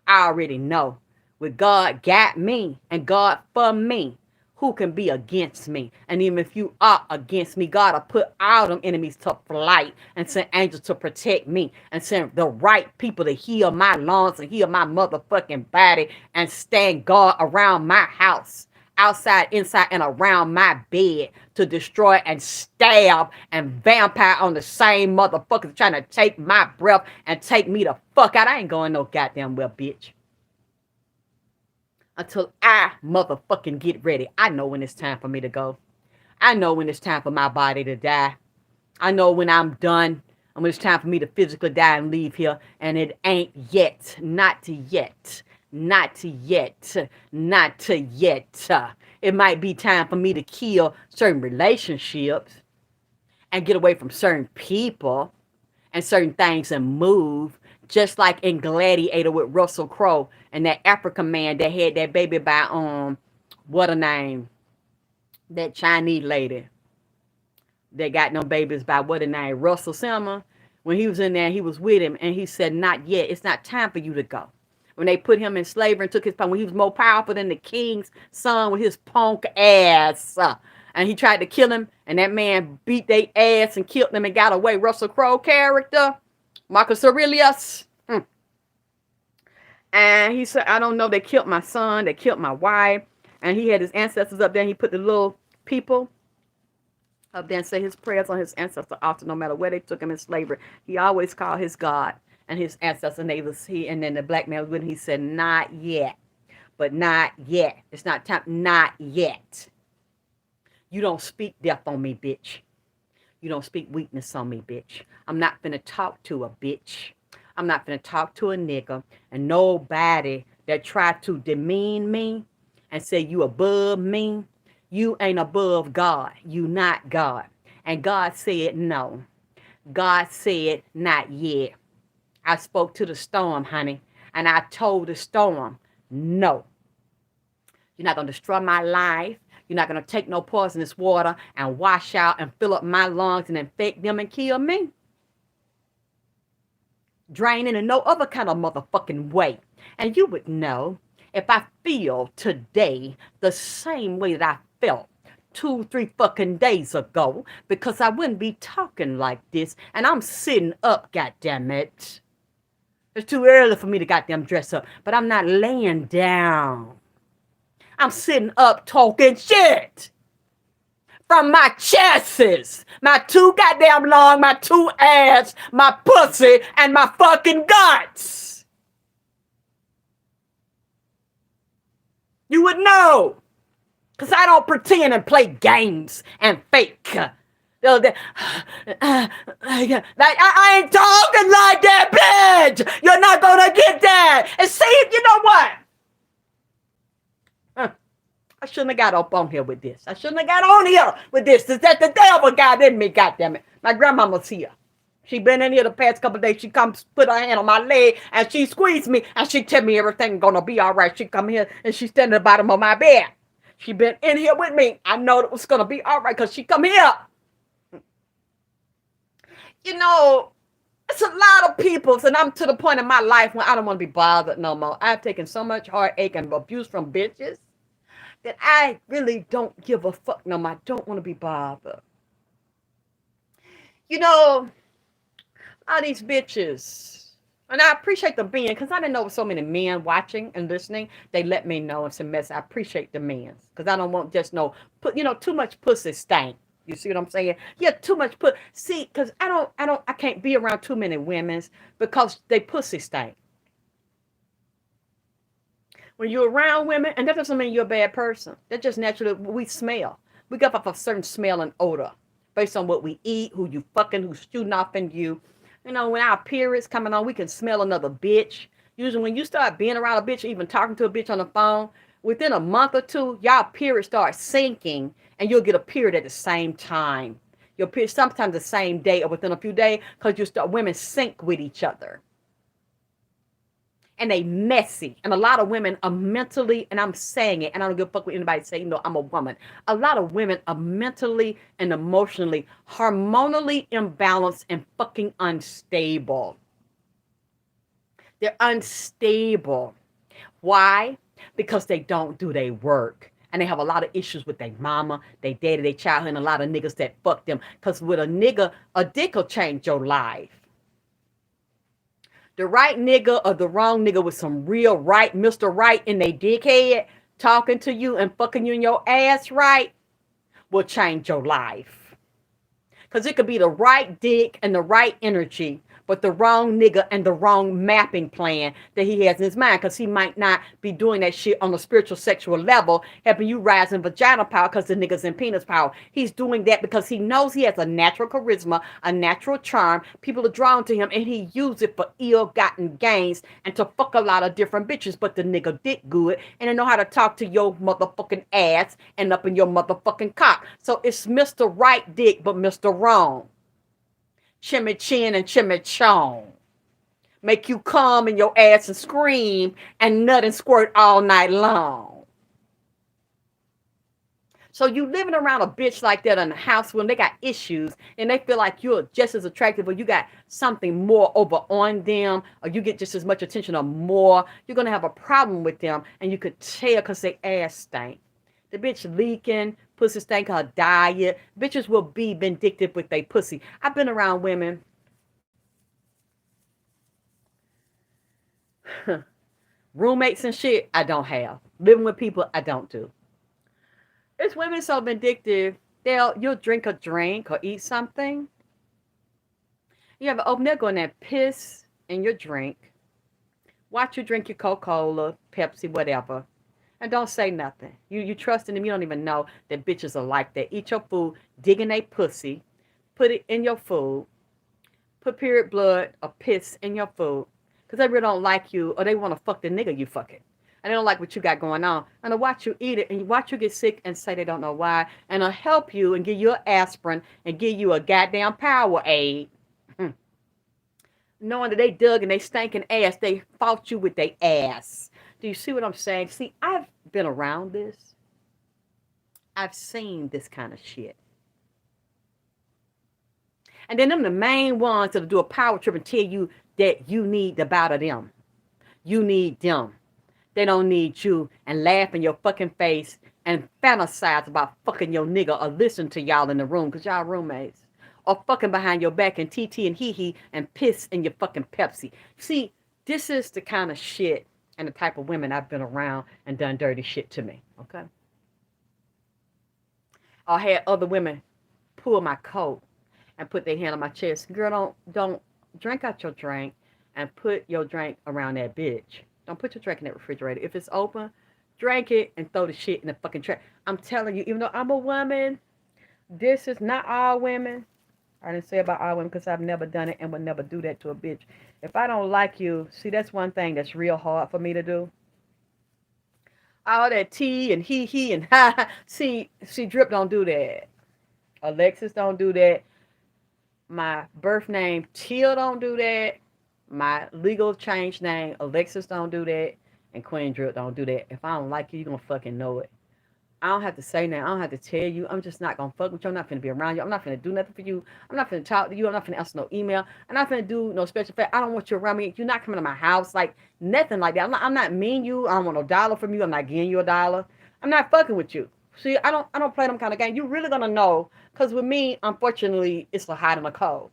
I already know. With God got me and God for me, who can be against me? And even if you are against me, God will put all them enemies to flight and send angels to protect me and send the right people to heal my lungs and heal my motherfucking body and stand guard around my house, outside, inside, and around my bed to destroy and stab and vampire on the same motherfuckers trying to take my breath and take me the fuck out. I ain't going no goddamn well, bitch. Until I motherfucking get ready. I know when it's time for me to go. I know when it's time for my body to die. I know when I'm done and when it's time for me to physically die and leave here. And it ain't yet. Not yet. Not yet. Not yet. It might be time for me to kill certain relationships and get away from certain people and certain things and move. Just like in Gladiator with Russell Crowe and that African man that had that baby by what a name, that Chinese lady that got no babies by what a name, Russell Simmer. When he was in there, he was with him and he said, not yet. It's not time for you to go. When they put him in slavery and took his power, when he was more powerful than the king's son with his punk ass. And he tried to kill him, and that man beat their ass and killed them and got away. Russell Crowe character, Marcus Aurelius. And he said, I don't know, they killed my son, they killed my wife. And he had his ancestors up there, and he put the little people up there and say his prayers on his ancestor altar, no matter where they took him in slavery. He always called his God and his ancestors, and and then the black man was with him. He said, not yet, but not yet. It's not time, not yet. You don't speak death on me, bitch. You don't speak weakness on me, bitch. I'm not finna talk to a bitch. I'm not finna talk to a nigga. And nobody that tried to demean me and say you above me, you ain't above God. You not God. And God said no. God said not yet. I spoke to the storm, honey. And I told the storm, no. You're not going to destroy my life. You're not going to take no poisonous water and wash out and fill up my lungs and infect them and kill me. Draining in no other kind of motherfucking way. And you would know if I feel today the same way that I felt 2-3 fucking days ago, because I wouldn't be talking like this. And I'm sitting up, goddammit. It's too early for me to goddamn dress up, but I'm not laying down. I'm sitting up talking shit from my chesses, my two goddamn long, my two ass, my pussy, and my fucking guts. You would know, because I don't pretend and play games and fake. Like, I ain't talking like that, bitch. You're not gonna get that. And see, you know what? I shouldn't have got up on here with this. I shouldn't have got on here with this. Is that the devil got in me, goddammit? My grandmama's here. She been in here the past couple of days. She comes, put her hand on my leg, and she squeezed me, and she tell me everything gonna be all right. She come here, and she stand at the bottom of my bed. She been in here with me. I know it was gonna be all right, because she come here. You know, it's a lot of people, and I'm to the point in my life when I don't want to be bothered no more. I've taken so much heartache and abuse from bitches that I really don't give a fuck no more. I don't want to be bothered. You know, all these bitches. And I appreciate the men, because I didn't know so many men watching and listening. They let me know it's a mess. I appreciate the men, because I don't want just no put. Too much pussy stank. You see what I'm saying? Yeah, too much put. See, because I can't be around too many women because they pussy stank. When you're around women, and that doesn't mean you're a bad person. That just naturally we smell. We got off a certain smell and odor based on what we eat, who you fucking, who's shooting off in you. When our periods coming on, we can smell another bitch. Usually, when you start being around a bitch, or even talking to a bitch on the phone, within a month or two, y'all period starts sinking, and you'll get a period at the same time. Your period sometimes the same day or within a few days, because women sync with each other, and they messy. And a lot of women are mentally, and I'm saying it, and I don't give a fuck what anybody say, I'm a woman. A lot of women are mentally and emotionally, hormonally imbalanced and fucking unstable. They're unstable. Why? Because they don't do their work. And they have a lot of issues with their mama, their daddy, their childhood, and a lot of niggas that fuck them. Because with a nigga, a dick will change your life. The right nigga or the wrong nigga with some real right, Mr. Right in their dickhead, talking to you and fucking you in your ass right, will change your life. Because it could be the right dick and the right energy, but the wrong nigga and the wrong mapping plan that he has in his mind, because he might not be doing that shit on a spiritual sexual level, helping you rise in vagina power because the nigga's in penis power. He's doing that because he knows he has a natural charisma, a natural charm. People are drawn to him, and he uses it for ill-gotten gains and to fuck a lot of different bitches. But the nigga dick good, and they know how to talk to your motherfucking ass and up in your motherfucking cock. So it's Mr. Right dick, but Mr. Wrong. Chimmy chin and chimmy chong. Make you come in your ass and scream and nut and squirt all night long. So you living around a bitch like that in the house when they got issues and they feel like you're just as attractive, or you got something more over on them, or you get just as much attention or more, you're going to have a problem with them, and you could tell because they ass stink. The bitch leaking, pussy stank, her diet. Bitches will be vindictive with their pussy. I've been around women. Roommates and shit, I don't have. Living with people, I don't do. It's women so vindictive, you'll drink a drink or eat something. You have an open, they'll go in there, piss in your drink. Watch you drink your Coca-Cola, Pepsi, whatever. And don't say nothing. You trust in them. You don't even know that bitches are like that. Eat your food, dig in a pussy, put it in your food, put period blood or piss in your food, because they really don't like you, or they want to fuck the nigga you fucking. And they don't like what you got going on. And they'll watch you eat it, and watch you get sick and say they don't know why. And they'll help you and give you an aspirin and give you a goddamn power aid. Knowing that they dug and they stinking ass, they fought you with their ass. Do you see what I'm saying? See, I've been around this. I've seen this kind of shit. And then them the main ones that'll do a power trip and tell you that you need the bout of them. You need them. They don't need you, and laugh in your fucking face and fantasize about fucking your nigga, or listen to y'all in the room because y'all roommates. Or fucking behind your back and TT and hee and piss in your fucking Pepsi. See, this is the kind of shit and the type of women I've been around and done dirty shit to me, okay? I had other women pull my coat and put their hand on my chest. Girl, don't drink out your drink and put your drink around that bitch. Don't put your drink in that refrigerator. If it's open, drink it and throw the shit in the fucking trash. I'm telling you, even though I'm a woman, this is not all women. I didn't say about all women because I've never done it and would never do that to a bitch. If I don't like you, see, that's one thing that's real hard for me to do. All that tea and he and ha. See, Drip don't do that. Alexis don't do that. My birth name, Teal, don't do that. My legal change name, Alexis, don't do that. And Queen Drip don't do that. If I don't like you, you're going to fucking know it. I don't have to say nothing. I don't have to tell you. I'm just not going to fuck with you. I'm not going to be around you. I'm not going to do nothing for you. I'm not going to talk to you. I'm not going to answer no email. I'm not going to do no special fact. I don't want you around me. You're not coming to my house. Like, nothing like that. I'm not mean you. I don't want no dollar from you. I'm not giving you a dollar. I'm not fucking with you. See, I don't play them kind of game. You really gonna know, cause with me, unfortunately, it's a hot and a cold.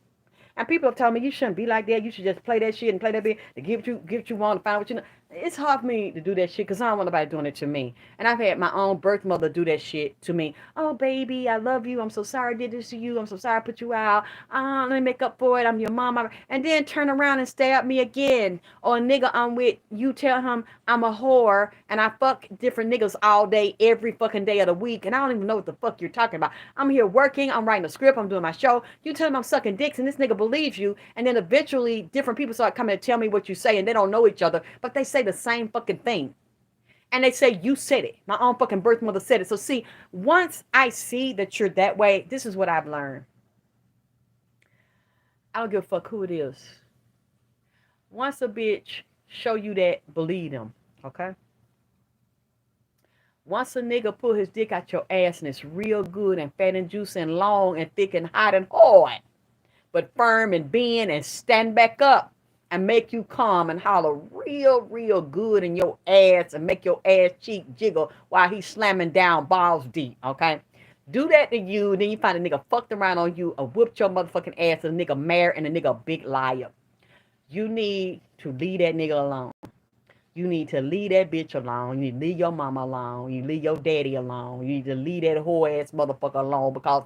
And people have told me you shouldn't be like that. You should just play that shit and play that bit to give what you want to find what you know. It's hard for me to do that shit because I don't want nobody doing it to me. And I've had my own birth mother do that shit to me. Oh, baby, I love you. I'm so sorry I did this to you. I'm so sorry I put you out. Let me make up for it. I'm your mama. And then turn around and stab me again. Or a nigga I'm with, you tell him I'm a whore and I fuck different niggas all day, every fucking day of the week. And I don't even know what the fuck you're talking about. I'm here working. I'm writing a script. I'm doing my show. You tell him I'm sucking dicks and this nigga believes you. And then eventually different people start coming to tell me what you say and they don't know each other. But they say the same fucking thing. And they say, you said it. My own fucking birth mother said it. So see, once I see that you're that way, this is what I've learned. I don't give a fuck who it is. Once a bitch show you that, believe them. Okay? Once a nigga pull his dick out your ass and it's real good and fat and juicy and long and thick and hot and hard, but firm and bend and stand back up and make you calm and holler real, real good in your ass and make your ass cheek jiggle while he's slamming down balls deep, okay? Do that to you, then you find a nigga fucked around on you or whooped your motherfucking ass and a nigga married and a nigga a big liar. You need to leave that nigga alone. You need to leave that bitch alone. You need to leave your mama alone. You leave your daddy alone. You need to leave that whore ass motherfucker alone because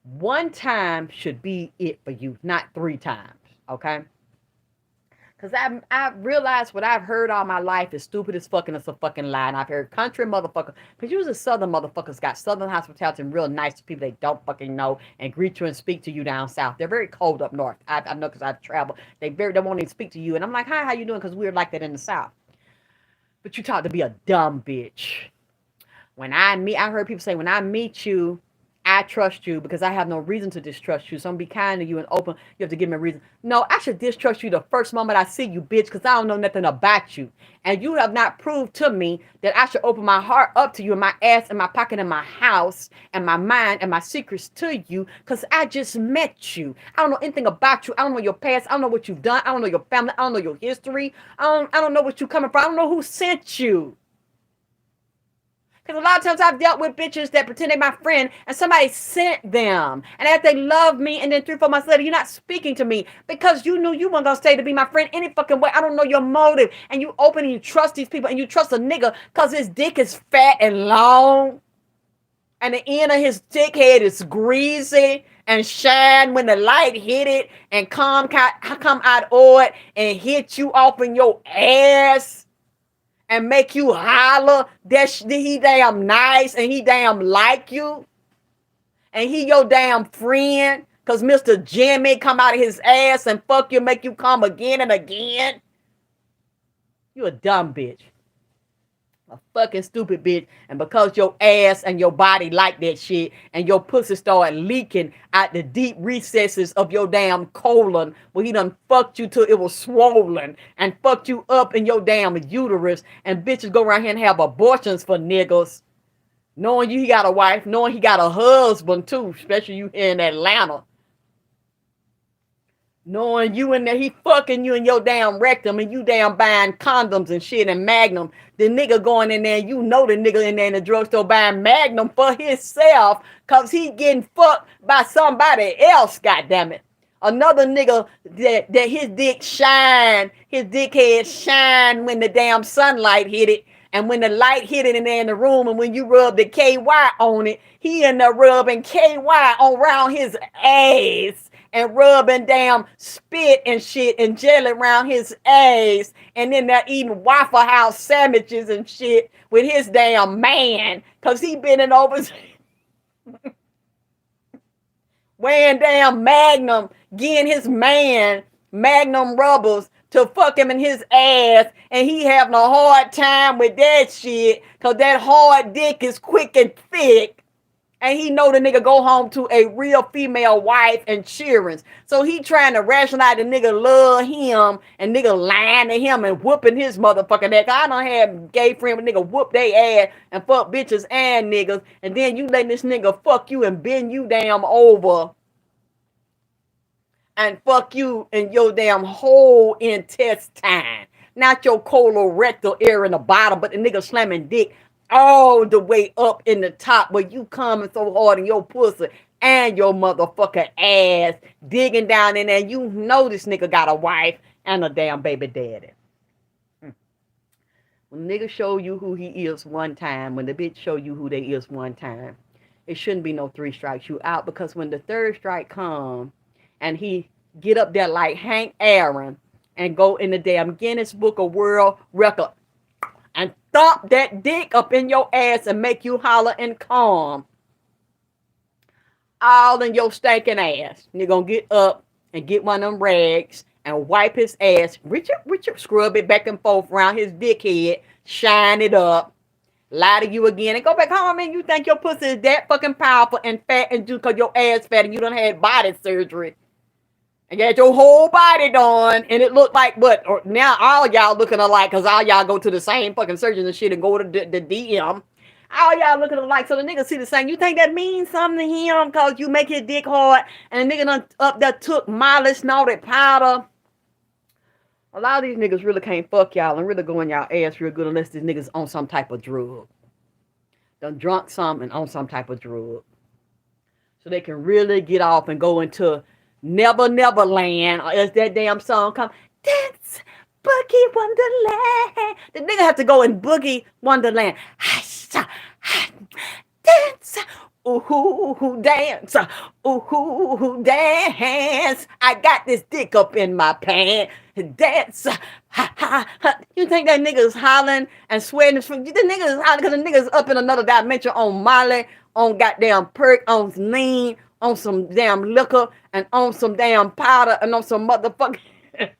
one time should be it for you, not 3 times, okay? Because I realized what I've heard all my life is stupid as fucking. It's a fucking lie. And I've heard country motherfuckers, because usually southern motherfuckers got southern hospitality and real nice to people they don't fucking know and greet you and speak to you down south. They're very cold up north. I know because I've traveled. They won't even speak to you. And I'm like, hi, how you doing? Because we're like that in the south. But you taught to be a dumb bitch. I heard people say, when I meet you, I trust you because I have no reason to distrust you. So I'm be kind to you and open. You have to give me a reason. No, I should distrust you the first moment I see you, bitch, because I don't know nothing about you. And you have not proved to me that I should open my heart up to you and my ass and my pocket and my house and my mind and my secrets to you because I just met you. I don't know anything about you. I don't know your past. I don't know what you've done. I don't know your family. I don't know your history. I don't know what you coming from. I don't know who sent you. Because a lot of times I've dealt with bitches that pretend they're my friend and somebody sent them. And after they love me and then 3-4 months later, you're not speaking to me because you knew you weren't going to stay to be my friend any fucking way. I don't know your motive. And you open and you trust these people and you trust a nigga because his dick is fat and long. And the end of his dick head is greasy and shine when the light hit it and come out of it and hit you off in your ass. And make you holler that he damn nice and he damn like you. And he your damn friend. Because Mr. Jimmy come out of his ass and fuck you, make you come again and again. You a dumb bitch. A fucking stupid bitch. And because your ass and your body like that shit and your pussy start leaking out the deep recesses of your damn colon where he done fucked you till it was swollen and fucked you up in your damn uterus and bitches go around here and have abortions for niggas. Knowing he got a wife, knowing he got a husband too, especially you here in Atlanta. Knowing you in there, he fucking you in your damn rectum and you damn buying condoms and shit and Magnum. The nigga going in there, you know the nigga in there in the drugstore buying Magnum for himself because he getting fucked by somebody else, goddammit. Another nigga that his dick shine, his dick head shine when the damn sunlight hit it. And when the light hit it in there in the room and when you rub the KY on it, he in there rubbing KY around his ass. And rubbing damn spit and shit and jelly around his ass. And then they're eating Waffle House sandwiches and shit with his damn man. Because he bending over wearing damn Magnum, getting his man Magnum rubbers to fuck him in his ass. And he having a hard time with that shit. Because that hard dick is quick and thick. And he know the nigga go home to a real female wife and cheering. So he trying to rationalize the nigga love him and nigga lying to him and whooping his motherfucking neck. I done had gay friend with nigga whoop they ass and fuck bitches and niggas. And then you letting this nigga fuck you and bend you damn over. And fuck you in your damn whole intestine. Not your colorectal area in the bottom, but the nigga slamming dick all the way up in the top where you coming so hard in your pussy and your motherfucking ass digging down in there. You know this nigga got a wife and a damn baby daddy. When the nigga show you who he is one time, when the bitch show you who they is one time, it shouldn't be no 3 strikes you out, because when the 3rd strike come and he get up there like Hank Aaron and go in the damn Guinness Book of World Record and thump that dick up in your ass and make you holler and calm, all in your stinking ass. And you're gonna get up and get one of them rags and wipe his ass. Richard, scrub it back and forth around his dickhead, shine it up, lie to you again, and go back home. And you think your pussy is that fucking powerful and fat and just because your ass fat and you done had body surgery. And you had your whole body done, and it looked like what? Or now all y'all looking alike because all y'all go to the same fucking surgeon and shit and go to the DM. All y'all looking alike, so the nigga see the same. You think that means something to him because you make his dick hard and the nigga done up there took Molly snorted powder? A lot of these niggas really can't fuck y'all and really go in y'all ass real good unless these niggas on some type of drug. Done drunk some and on some type of drug. So they can really get off and go into Never Never Land, or as that damn song come, dance Boogie Wonderland. The nigga have to go in Boogie Wonderland. Dance. Ooh, dance. Ooh, dance. I got this dick up in my pants. Dance. You think that nigga's hollering and sweating? The nigga is hollering because the nigga's up in another dimension on Molly, on goddamn perk, on lean, on some damn liquor, and on some damn powder, and on some motherfucking. And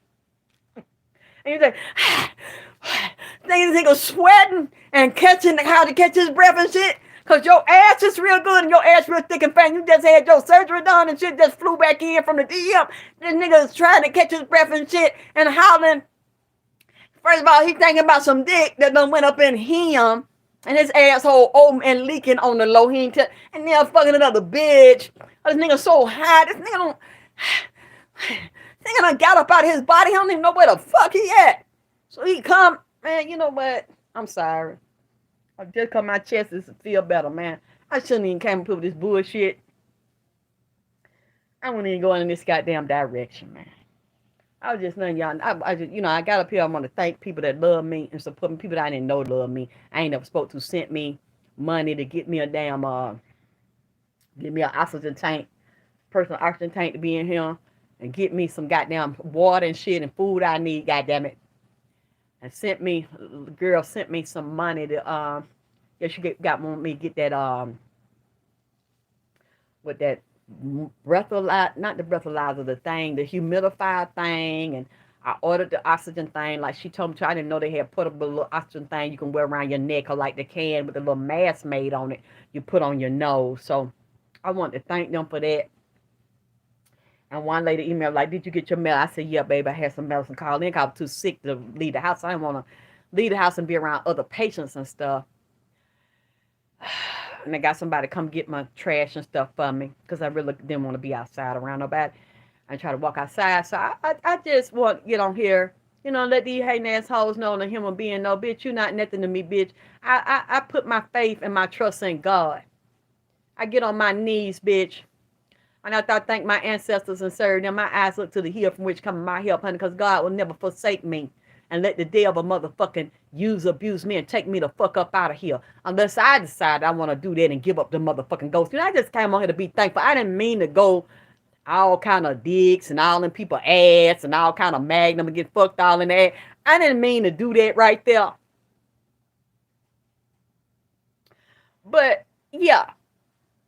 you say, nigga sweating and catching how to catch his breath and shit. Cause your ass is real good and your ass real thick and fat. You just had your surgery done and shit just flew back in from the DM. This nigga is trying to catch his breath and shit and howling. First of all, he thinking about some dick that done went up in him and his asshole open and leaking on the low. He ain't and now fucking another bitch. This nigga so high. This nigga don't. This nigga done got up out of his body. I don't even know where the fuck he at. So he come, man. You know what? I'm sorry. Just cause my chest is feel better, man. I shouldn't even came up with this bullshit. I wouldn't even go in this goddamn direction, man. I was just letting y'all. I just, I got up here. I want to thank people that love me and support me. People that I didn't know love me. I ain't never spoke to sent me money to get me a damn get me an oxygen tank, personal oxygen tank to be in here, and get me some goddamn water and shit and food I need. Goddamn it. And the girl sent me some money to, she got me to get that, with that breathalyzer, not the breathalyzer, the humidifier thing, and I ordered the oxygen thing, like she told me, I didn't know they had portable little oxygen thing you can wear around your neck, or like the can with the little mask made on it, you put on your nose, so I wanted to thank them for that. And one lady emailed, like, did you get your mail? I said, yeah, baby, I had some medicine called in. I was too sick to leave the house. I didn't want to leave the house and be around other patients and stuff. And I got somebody to come get my trash and stuff for me because I really didn't want to be outside around nobody. I try to walk outside. So I just want to get on here, let these hating assholes know that human being, no, bitch, you not nothing to me, bitch. I put my faith and my trust in God. I get on my knees, bitch. And I thought, thank my ancestors and serve them. My eyes look to the hill from which comes my help, honey, because God will never forsake me and let the devil motherfucking abuse me and take me the fuck up out of here. Unless I decide I want to do that and give up the motherfucking ghost. I just came on here to be thankful. I didn't mean to go all kind of dicks and all in people ass and all kind of magnum and get fucked all in that. I didn't mean to do that right there. But, yeah.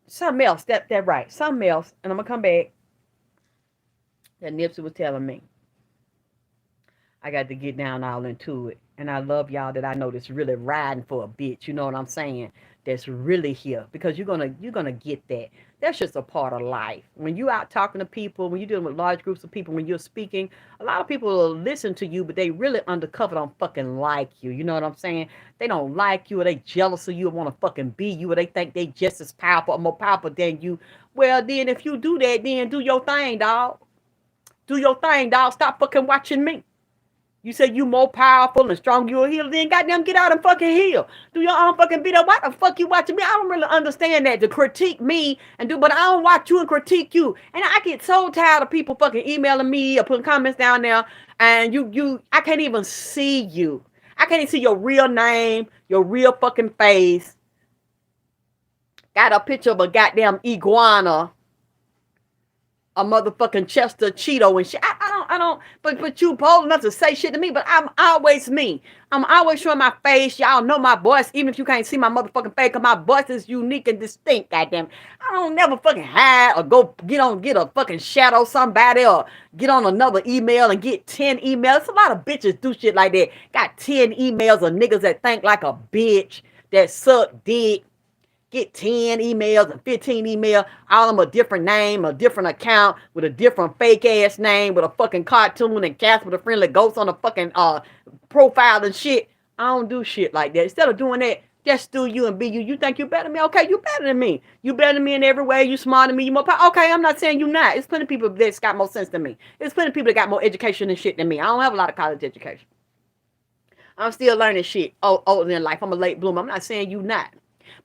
Something else, that right. Something else, and I'm going to come back, that Nipsey was telling me. I got to get down all into it. And I love y'all that I know that's really riding for a bitch. You know what I'm saying? That's really here. Because you're gonna get that. That's just a part of life. When you out talking to people, when you're dealing with large groups of people, when you're speaking, a lot of people will listen to you, but they really undercover don't fucking like you. You know what I'm saying? They don't like you, or they jealous of you, or want to fucking be you, or they think they just as powerful or more powerful than you. Well, then if you do that, then do your thing, dog. Do your thing, dog. Stop fucking watching me. You say you more powerful and strong, you'll heal. Then goddamn get out and fucking heal. Do your own fucking video. Why the fuck you watching me? I don't really understand that. To critique me and do, but I don't watch you and critique you. And I get so tired of people fucking emailing me or putting comments down there. And I can't even see you. I can't even see your real name, your real fucking face. Got a picture of a goddamn iguana, a motherfucking Chester Cheeto and shit. I don't, but you bold enough to say shit to me, but I'm always me. I'm always showing my face. Y'all know my voice, even if you can't see my motherfucking face, because my voice is unique and distinct, goddamn. I don't never fucking hide or go get a fucking shadow somebody or get on another email and get 10 emails. It's a lot of bitches do shit like that. Got 10 emails of niggas that think like a bitch, that suck dick. Get 10 emails and 15 emails, all of them a different name, a different account, with a different fake ass name, with a fucking cartoon and Casper the Friendly Ghost on the fucking profile and shit. I don't do shit like that. Instead of doing that, just do you and be you. You think you better than me? Okay, you better than me. You better than me in every way. You smarter than me. You more power. Okay, I'm not saying you not. It's plenty of people that's got more sense than me. There's plenty of people that got more education and shit than me. I don't have a lot of college education. I'm still learning shit older than life. I'm a late bloomer. I'm not saying you not.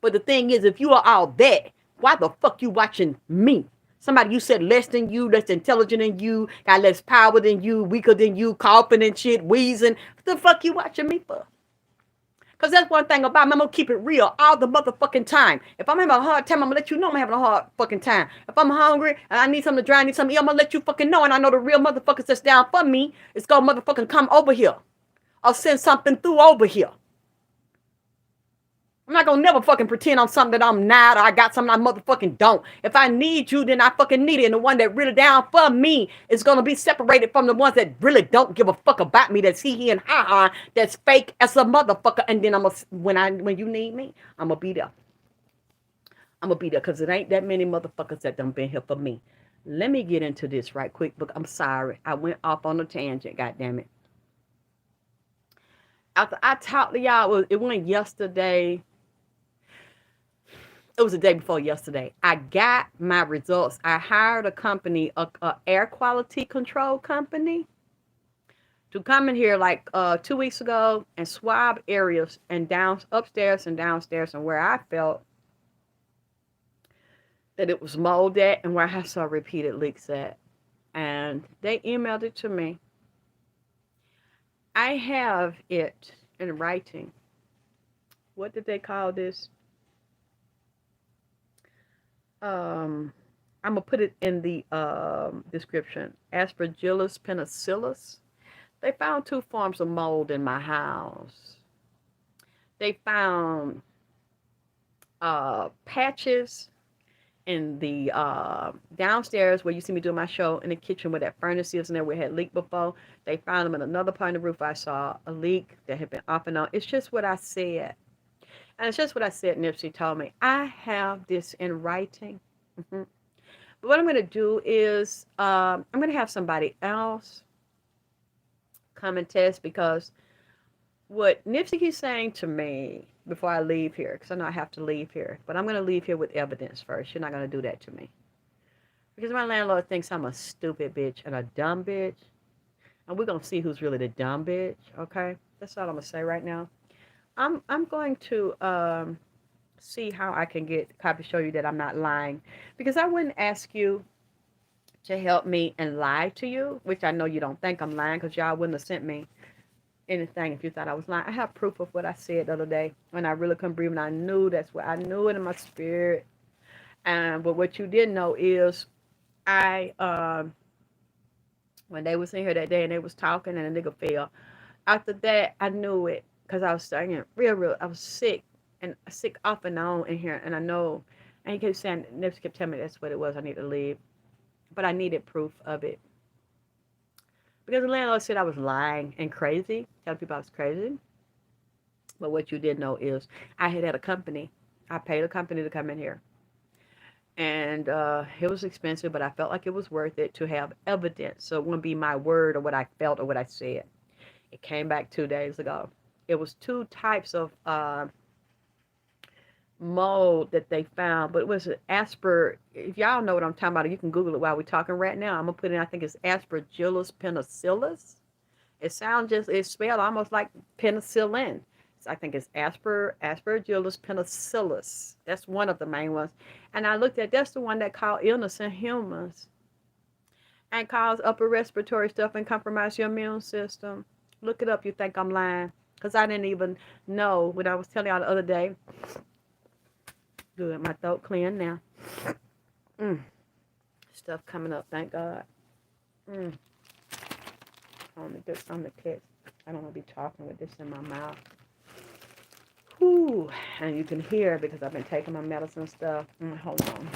But the thing is, if you are all that, why the fuck you watching me? Somebody you said less than you, less intelligent than you, got less power than you, weaker than you, coughing and shit, wheezing. What the fuck you watching me for? Because that's one thing about me. I'm going to keep it real all the motherfucking time. If I'm having a hard time, I'm going to let you know I'm having a hard fucking time. If I'm hungry and I need something to drink, I need something to eat, I'm going to let you fucking know. And I know the real motherfuckers that's down for me is going to motherfucking come over here. Or send something through over here. I'm not gonna never fucking pretend I'm something that I'm not, or I got something I motherfucking don't. If I need you, then I fucking need it. And the one that really down for me is gonna be separated from the ones that really don't give a fuck about me, that's he and ha, that's fake as a motherfucker. And then when you need me, I'm gonna be there. I'm gonna be there, because it ain't that many motherfuckers that done been here for me. Let me get into this right quick, but I'm sorry. I went off on a tangent, goddammit. After I talked to y'all, it went yesterday. It was the day before yesterday. I got my results. I hired a company, a air quality control company, to come in here like 2 weeks ago and swab areas and upstairs and downstairs, and where I felt that it was mold at and where I saw repeated leaks at. And they emailed it to me. I have it in writing. What did they call this? I'm going to put it in the description. Aspergillus penicillus. They found 2 forms of mold in my house. They found patches in the downstairs where you see me doing my show, in the kitchen where that furnace is, and there we had leaked before. They found them in another part of the roof. I saw a leak that had been off and on. It's just what I said. And it's just what I said. Nipsey told me. I have this in writing. But what I'm going to do is I'm going to have somebody else come and test, because what Nipsey keeps saying to me before I leave here, because I know I have to leave here, but I'm going to leave here with evidence first. You're not going to do that to me. Because my landlord thinks I'm a stupid bitch and a dumb bitch. And we're going to see who's really the dumb bitch, okay? That's all I'm going to say right now. I'm going to see how I can show you that I'm not lying. Because I wouldn't ask you to help me and lie to you, which I know you don't think I'm lying, because y'all wouldn't have sent me anything if you thought I was lying. I have proof of what I said the other day when I really couldn't breathe, and I knew I knew it in my spirit. But what you didn't know is when they was in here that day and they was talking and a nigga fell. After that, I knew it, because I was starting real. I was sick, and sick off and on in here, and I know. And he kept saying, Nipsey kept telling me that's what it was. I need to leave, but I needed proof of it, because the landlord said I was lying and crazy, telling people I was crazy. But what you didn't know is I had a company. I paid a company to come in here. And it was expensive, but I felt like it was worth it to have evidence. So it wouldn't be my word or what I felt or what I said. It came back 2 days ago. It was 2 types of mold that they found, but it was if y'all know what I'm talking about, you can Google it while we're talking right now. I'm going to put in, I think it's Aspergillus penicillus. It sounds just, it's spelled almost like penicillin. I think it's Aspergillus penicillus. That's one of the main ones. And I looked at, that's the one that cause illness in humans and cause upper respiratory stuff and compromise your immune system. Look it up. You think I'm lying? Because I didn't even know what I was telling y'all the other day. Good. My throat clear now. Mm. Stuff coming up. Thank God. Mm. On the text. I don't want to be talking with this in my mouth. Whew. And you can hear because I've been taking my medicine stuff. Hold on.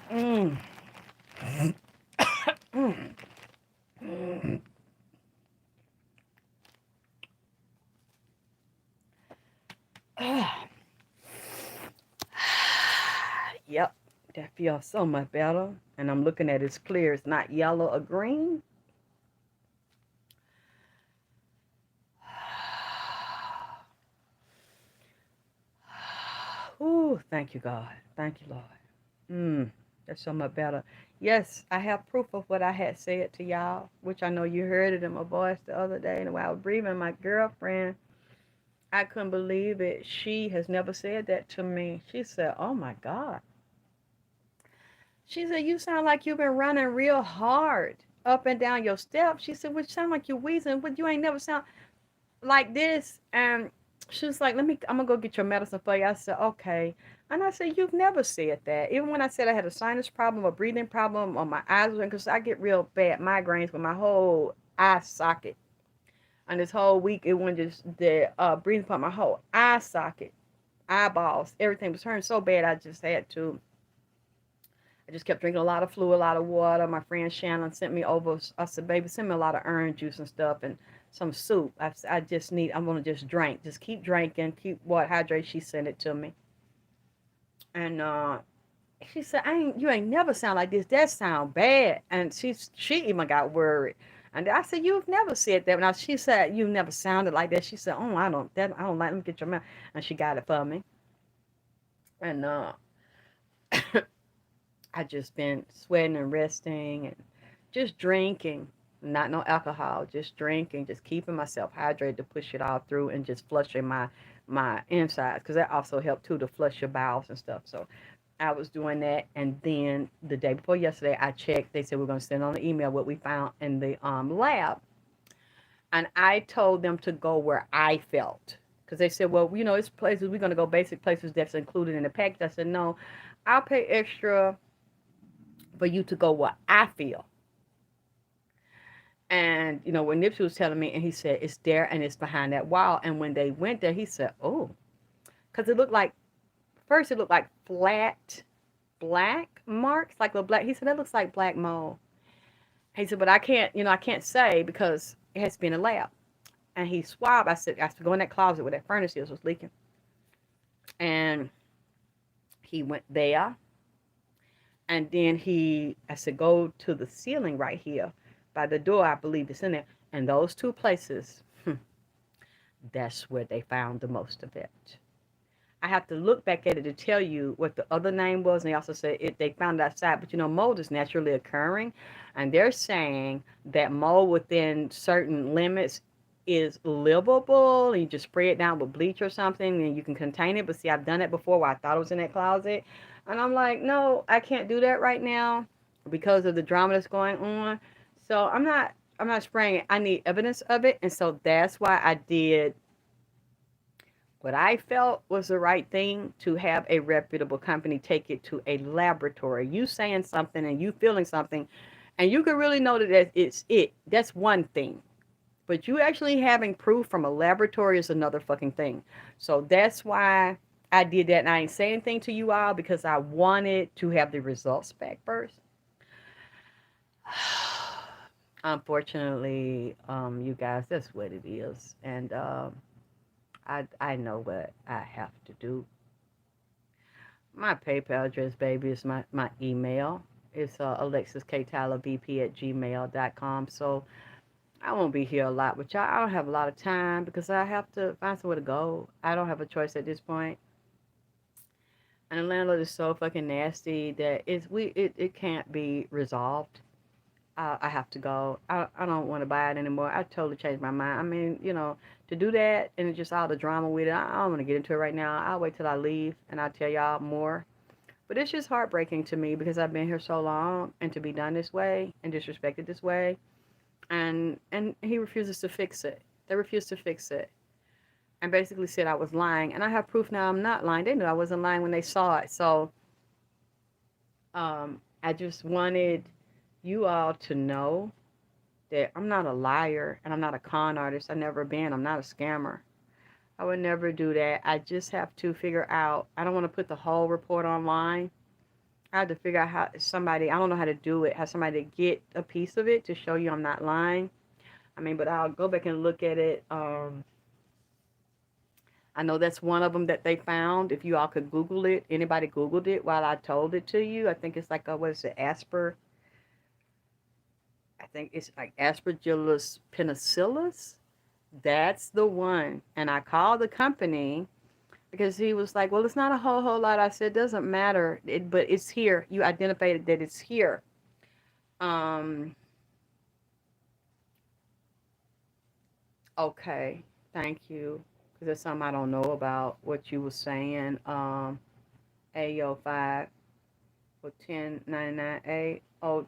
Mm. Yep, that feels so much better. And I'm looking at it's clear. It's not yellow or green. Ooh, thank you, God. Thank you, Lord. That's so much better. Yes, I have proof of what I had said to y'all, which I know you heard it in my voice the other day. And while I was breathing, my girlfriend, I couldn't believe it. She has never said that to me. She said, oh my God. She said, you sound like you've been running real hard up and down your steps. She said, which sound like you're wheezing, but you ain't never sound like this. And she was like, I'm gonna go get your medicine for you. I said, okay. And I said, you've never said that. Even when I said I had a sinus problem, a breathing problem, or my eyes were, because I get real bad migraines with my whole eye socket. And this whole week, it went just the breathing part, my whole eye socket, eyeballs, everything was hurting so bad. I just kept drinking a lot of fluid, a lot of water. My friend Shannon sent me over. I said, baby, send me a lot of orange juice and stuff and some soup. I'm going to just drink. Just keep drinking, keep what hydrate. She sent it to me. And she said, you ain't never sound like this. That sound bad. And she even got worried. And I said, you've never said that. Now she said, you never sounded like that. She said, oh, I don't like, let me get your mouth. And she got it for me. And I just been sweating and resting and just drinking, not no alcohol, just drinking, just keeping myself hydrated to push it all through and just flushing my insides because that also helped too to flush your bowels and stuff. So I was doing that, and then the day before yesterday, I checked. They said we're going to send on the email what we found in the lab, and I told them to go where I felt. Because they said, well, it's places, we're going to go basic places that's included in the package. I said, no, I'll pay extra for you to go where I feel. And, when Nipsey was telling me, and he said, it's there and it's behind that wall. And when they went there, he said, oh, because it looked like flat black marks, like a black. He said, that looks like black mold. He said, but I can't say because it has been a lab. And he swabbed. I said, go in that closet where that furnace was leaking. And he went there. And then I said, go to the ceiling right here by the door. I believe it's in there. And those two places, that's where they found the most of it. I have to look back at it to tell you what the other name was. And they also said they found it outside. But, mold is naturally occurring. And they're saying that mold within certain limits is livable. And you just spray it down with bleach or something and you can contain it. But see, I've done it before where I thought it was in that closet. And I'm like, no, I can't do that right now because of the drama that's going on. So I'm not spraying it. I need evidence of it. And so that's why I did what I felt was the right thing, to have a reputable company take it to a laboratory. You saying something and you feeling something, and you can really know that it's it. That's one thing. But you actually having proof from a laboratory is another fucking thing. So that's why I did that. And I ain't saying anything to you all because I wanted to have the results back first. Unfortunately, you guys, that's what it is. And I know what I have to do. My PayPal address, baby, is my email. It's alexiskttylerbp@gmail.com. So I won't be here a lot with y'all. I don't have a lot of time because I have to find somewhere to go. I don't have a choice at this point. And the landlord is so fucking nasty that it can't be resolved. I have to go. I don't want to buy it anymore. I totally changed my mind. I mean, to do that and just all the drama with it, I don't want to get into it right now. I'll wait till I leave and I'll tell y'all more. But it's just heartbreaking to me because I've been here so long and to be done this way and disrespected this way. And he refuses to fix it. They refuse to fix it. And basically said I was lying. And I have proof now I'm not lying. They knew I wasn't lying when they saw it. So I just wanted you all to know that I'm not a liar and I'm not a con artist. I've never been. I'm not a scammer. I would never do that. I just have to figure out. I don't want to put the whole report online. I have to figure out how somebody, I don't know how to do it, how somebody to get a piece of it to show you I'm not lying. I mean, but I'll go back and look at it. I know that's one of them that they found. If you all could Google it, anybody Googled it while I told it to you. I think it's like, what is it, I think it's like Aspergillus penicillus. That's the one. And I called the company because he was like, well, it's not a whole lot. I said, doesn't matter, but it's here. You identified that it's here. Okay, thank you. Because there's something I don't know about what you were saying. AO5 for 1099A. Oh,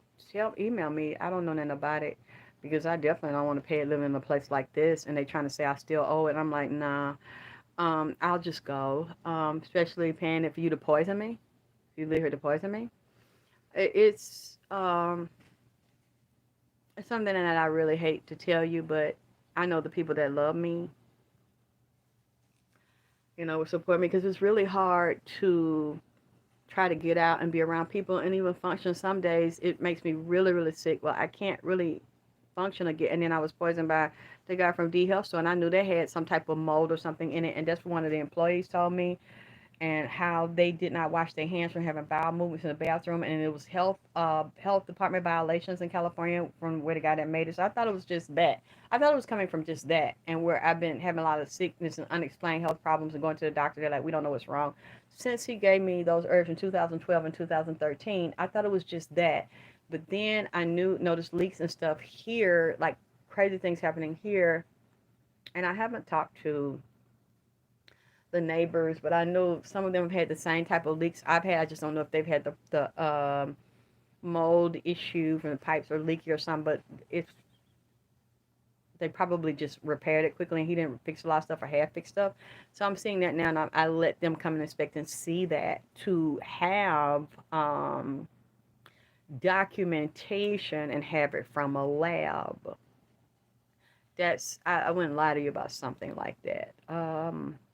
email me. I don't know nothing about it because I definitely don't want to pay it living in a place like this. And they trying to say I still owe it. I'm like, nah. I'll just go. Especially paying it for you to poison me. If you live here to poison me. It's something that I really hate to tell you, but I know the people that love me, will support me because it's really hard to try to get out and be around people and even function. Some days it makes me really, really sick. Well, I can't really function again. And then I was poisoned by the guy from D Health Store, and I knew they had some type of mold or something in it. And that's what one of the employees told me, and how they did not wash their hands from having bowel movements in the bathroom, and it was health department violations in California from where the guy that made it. So I thought it was just that. I thought it was coming from just that, and where I've been having a lot of sickness and unexplained health problems and going to the doctor, they're like, we don't know what's wrong. Since he gave me those herbs in 2012 and 2013, I thought it was just that. But then I noticed leaks and stuff here, like crazy things happening here, and I haven't talked to the neighbors, but I know some of them have had the same type of leaks I've had. I just don't know if they've had the mold issue from the pipes or leaky or something, but it's they probably just repaired it quickly and he didn't fix a lot of stuff or half fix stuff. So I'm seeing that now, and I let them come and inspect and see that to have documentation and have it from a lab. I wouldn't lie to you about something like that.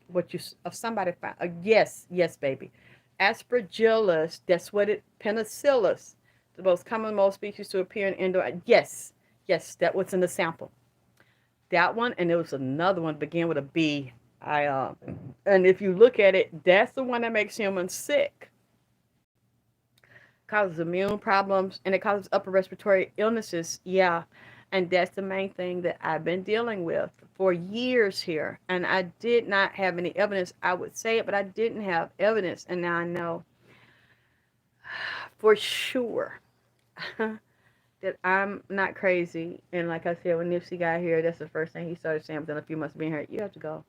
What you somebody found? Yes, baby. Aspergillus. That's what it. Penicillus, the most common mold species to appear in indoor. Yes, that was in the sample. That one, and there was another one began with a B. And if you look at it, that's the one that makes humans sick. Causes immune problems and it causes upper respiratory illnesses. Yeah, and that's the main thing that I've been dealing with for years here. And I did not have any evidence. I would say it, but I didn't have evidence. And now I know for sure that I'm not crazy. And like I said, when Nipsey got here, that's the first thing he started saying within a few months of being here. You have to go.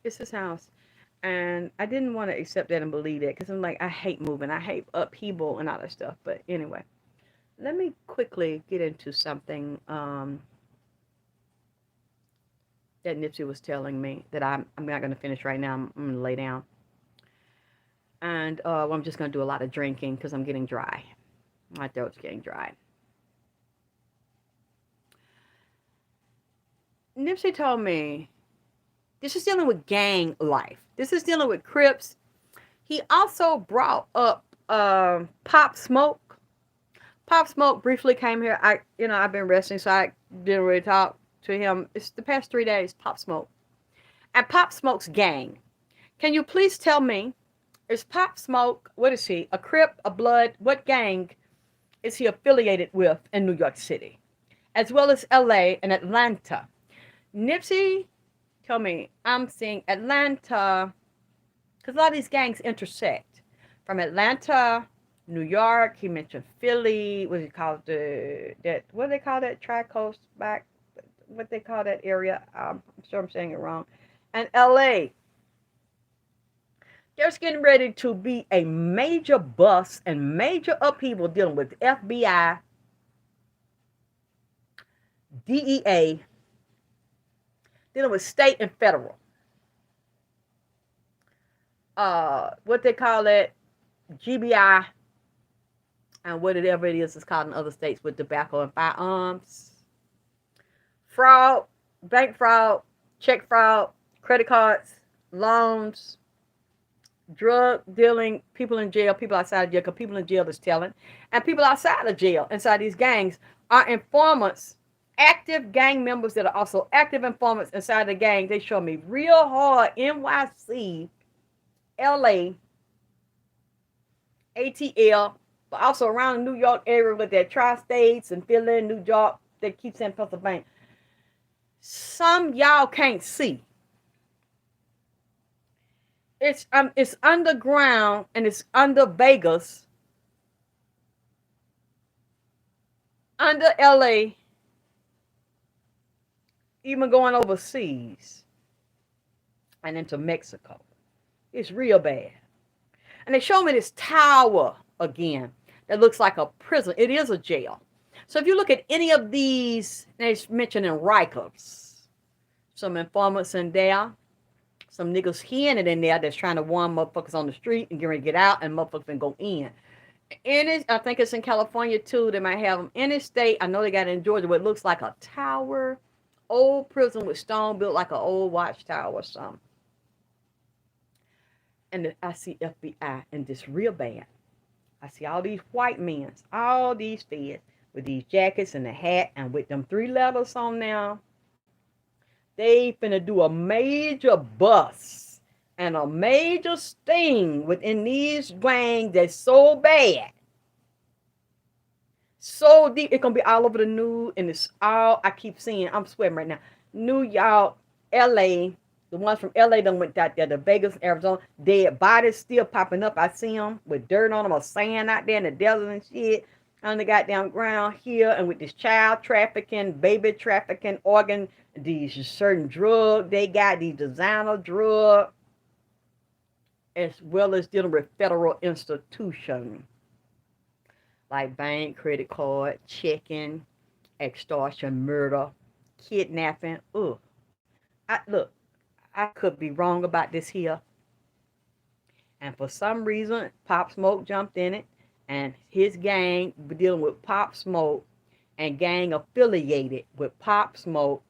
It's his house. And I didn't want to accept that and believe that because I'm like, I hate moving. I hate upheaval and all that stuff. But anyway, let me quickly get into something that Nipsey was telling me that I'm not going to finish right now. I'm going to lay down. And I'm just going to do a lot of drinking because I'm getting dry. My throat's getting dry. Nipsey told me this is dealing with gang life. This is dealing with Crips. He also brought up Pop Smoke. Pop Smoke briefly came here. I've been resting, so I didn't really talk to him. It's the past 3 days, Pop Smoke. And Pop Smoke's gang. Can you please tell me, is Pop Smoke, what is he? A Crip, a Blood? What gang is he affiliated with in New York City? As well as LA and Atlanta. Nipsey, tell me, I'm seeing Atlanta, because a lot of these gangs intersect. From Atlanta, New York. He mentioned Philly. What do you call that? What do they call that? Tri-coast back. What they call that area? I'm sure I'm saying it wrong. And L.A. There's getting ready to be a major bust and major upheaval dealing with FBI, DEA, dealing with state and federal. What they call it, GBI, and whatever it is called in other states with tobacco and firearms. Fraud, bank fraud, check fraud, credit cards, loans, drug dealing, people in jail, people outside of jail, because people in jail is telling, and people outside of jail, inside these gangs, are informants, active gang members that are also active informants inside the gang. They show me real hard NYC, LA, ATL, but also around the New York area with their tri-states and Philly, New York. They keep saying Pennsylvania. Some y'all can't see. It's underground and it's under Vegas, under LA, even going overseas and into Mexico. It's real bad. And they show me this tower again that looks like a prison. It is a jail. So if you look at any of these, they mentioned in Rikers, some informants in there, some niggas hearing it in there that's trying to warn motherfuckers on the street and get ready to get out, and motherfuckers can go in. I think it's in California too. They might have them in this state. I know they got it in Georgia, where it looks like a tower, old prison with stone built like an old watchtower or something. And I see FBI, and this real bad. I see all these white men, all these feds with these jackets and the hat, and with them 3 letters on there. They finna do a major bust and a major sting within these gangs that's so bad, so deep. It's gonna be all over the news, and it's all I keep seeing. I'm sweating right now. New York, LA, the ones from LA done went out there to Vegas, Arizona. Dead bodies still popping up. I see them with dirt on them or sand out there in the desert and shit on the goddamn ground here. And with this child trafficking, baby trafficking, organ, these certain drugs they got, these designer drugs, as well as dealing with federal institutions like bank, credit card, checking, extortion, murder, kidnapping. Ugh. Look, I could be wrong about this here. And for some reason, Pop Smoke jumped in it, and his gang dealing with Pop Smoke and gang affiliated with Pop Smoke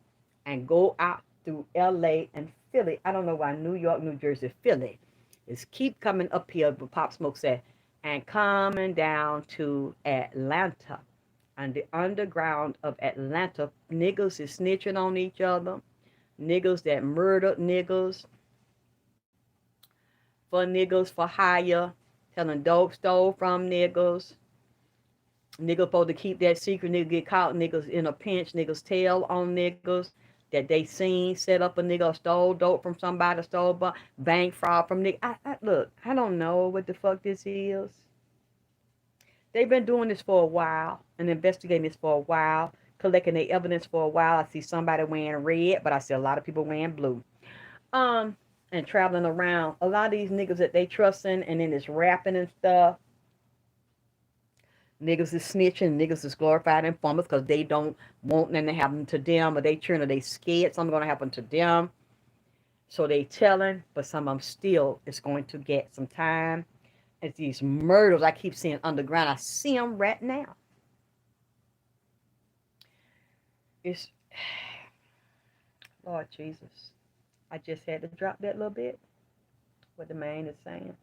and go out through LA and Philly. I don't know why New York, New Jersey, Philly is keep coming up here, but Pop Smoke said, and coming down to Atlanta. And the underground of Atlanta, niggas is snitching on each other. Niggas that murdered niggas for niggas for hire, telling dope stole from niggas. Niggas supposed to keep that secret. Niggas get caught. Niggas in a pinch. Niggas tell on niggas that they seen set up a nigga or stole dope from somebody, stole bank fraud from nigga. Look, I don't know what the fuck this is. They've been doing this for a while and investigating this for a while, collecting their evidence for a while. I see somebody wearing red, but I see a lot of people wearing blue. And traveling around. A lot of these niggas that they trusting and then it's rapping and stuff. Niggas is snitching, niggas is glorified informers because they don't want nothing to happen to them, or they turn, or they scared something gonna happen to them. So they telling, but some of them still is going to get some time. It's these murders I keep seeing underground. I see them right now. It's Lord Jesus. I just had to drop that little bit. What the man is saying.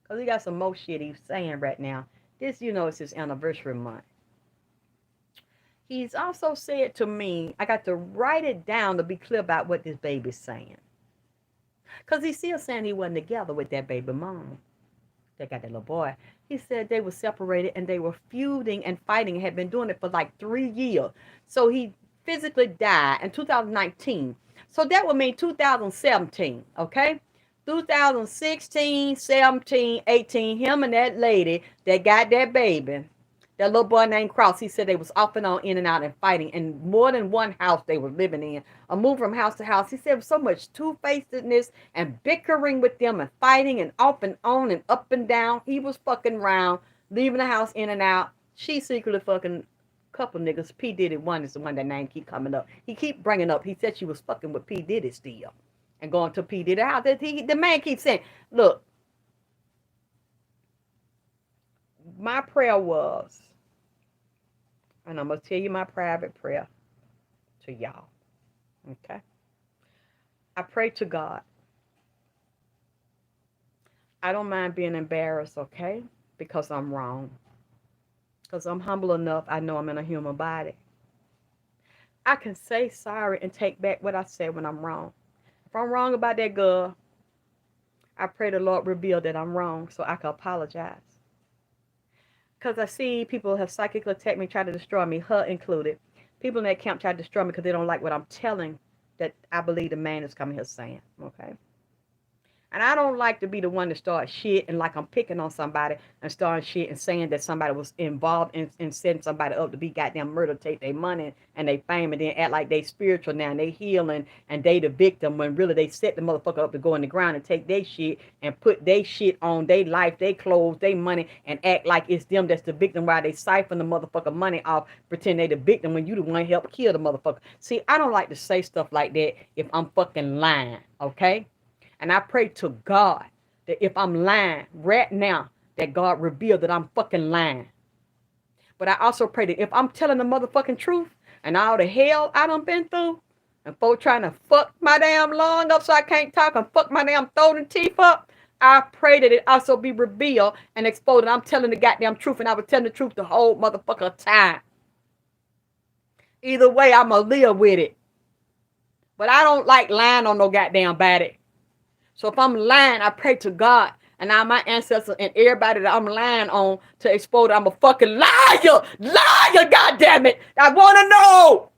Because he got some more shit he's saying right now. This, it's his anniversary month. He's also said to me, I got to write it down to be clear about what this baby's saying. Because he's still saying he wasn't together with that baby mom. They got that little boy. He said they were separated and they were feuding and fighting and had been doing it for like 3 years. So he physically died in 2019. So that would mean 2017, okay? 2016, 17, 18, him and that lady that got that baby, that little boy named Cross, he said they was off and on, in and out, and fighting in more than one house they were living in, or moving from house to house. He said it was so much two-facedness and bickering with them and fighting and off and on and up and down. He was fucking around, leaving the house in and out. She secretly fucking couple niggas. P. Diddy one is the one that name keep coming up. He keep bringing up. He said she was fucking with P. Diddy still. And going to P. Diddy house. The man keeps saying, look, my prayer was, and I'm going to tell you my private prayer to y'all. Okay? I pray to God. I don't mind being embarrassed, okay? Because I'm wrong. Because I'm humble enough, I know I'm in a human body. I can say sorry and take back what I said when I'm wrong. If I'm wrong about that girl, I pray the Lord reveal that I'm wrong so I can apologize. Because I see people have psychically attacked me, try to destroy me, her included. People in that camp try to destroy me because they don't like what I'm telling that I believe the man is coming here saying. Okay? And I don't like to be the one to start shit and like I'm picking on somebody and starting shit and saying that somebody was involved in setting somebody up to be goddamn murdered, take their money and they fame, and then act like they spiritual now and they healing and they the victim, when really they set the motherfucker up to go in the ground and take their shit and put their shit on their life, their clothes, their money, and act like it's them that's the victim while they siphon the motherfucker money off, pretend they the victim when you the one help kill the motherfucker. See, I don't like to say stuff like that if I'm fucking lying, okay? And I pray to God that if I'm lying right now, that God reveal that I'm fucking lying. But I also pray that if I'm telling the motherfucking truth and all the hell I done been through, and folks trying to fuck my damn lung up so I can't talk and fuck my damn throat and teeth up, I pray that it also be revealed and exposed that I'm telling the goddamn truth, and I was telling the truth the whole motherfucker time. Either way, I'ma live with it. But I don't like lying on no goddamn body. So if I'm lying, I pray to God and now my ancestors and everybody that I'm lying on to expose that I'm a fucking liar. Liar, goddammit. I want to know.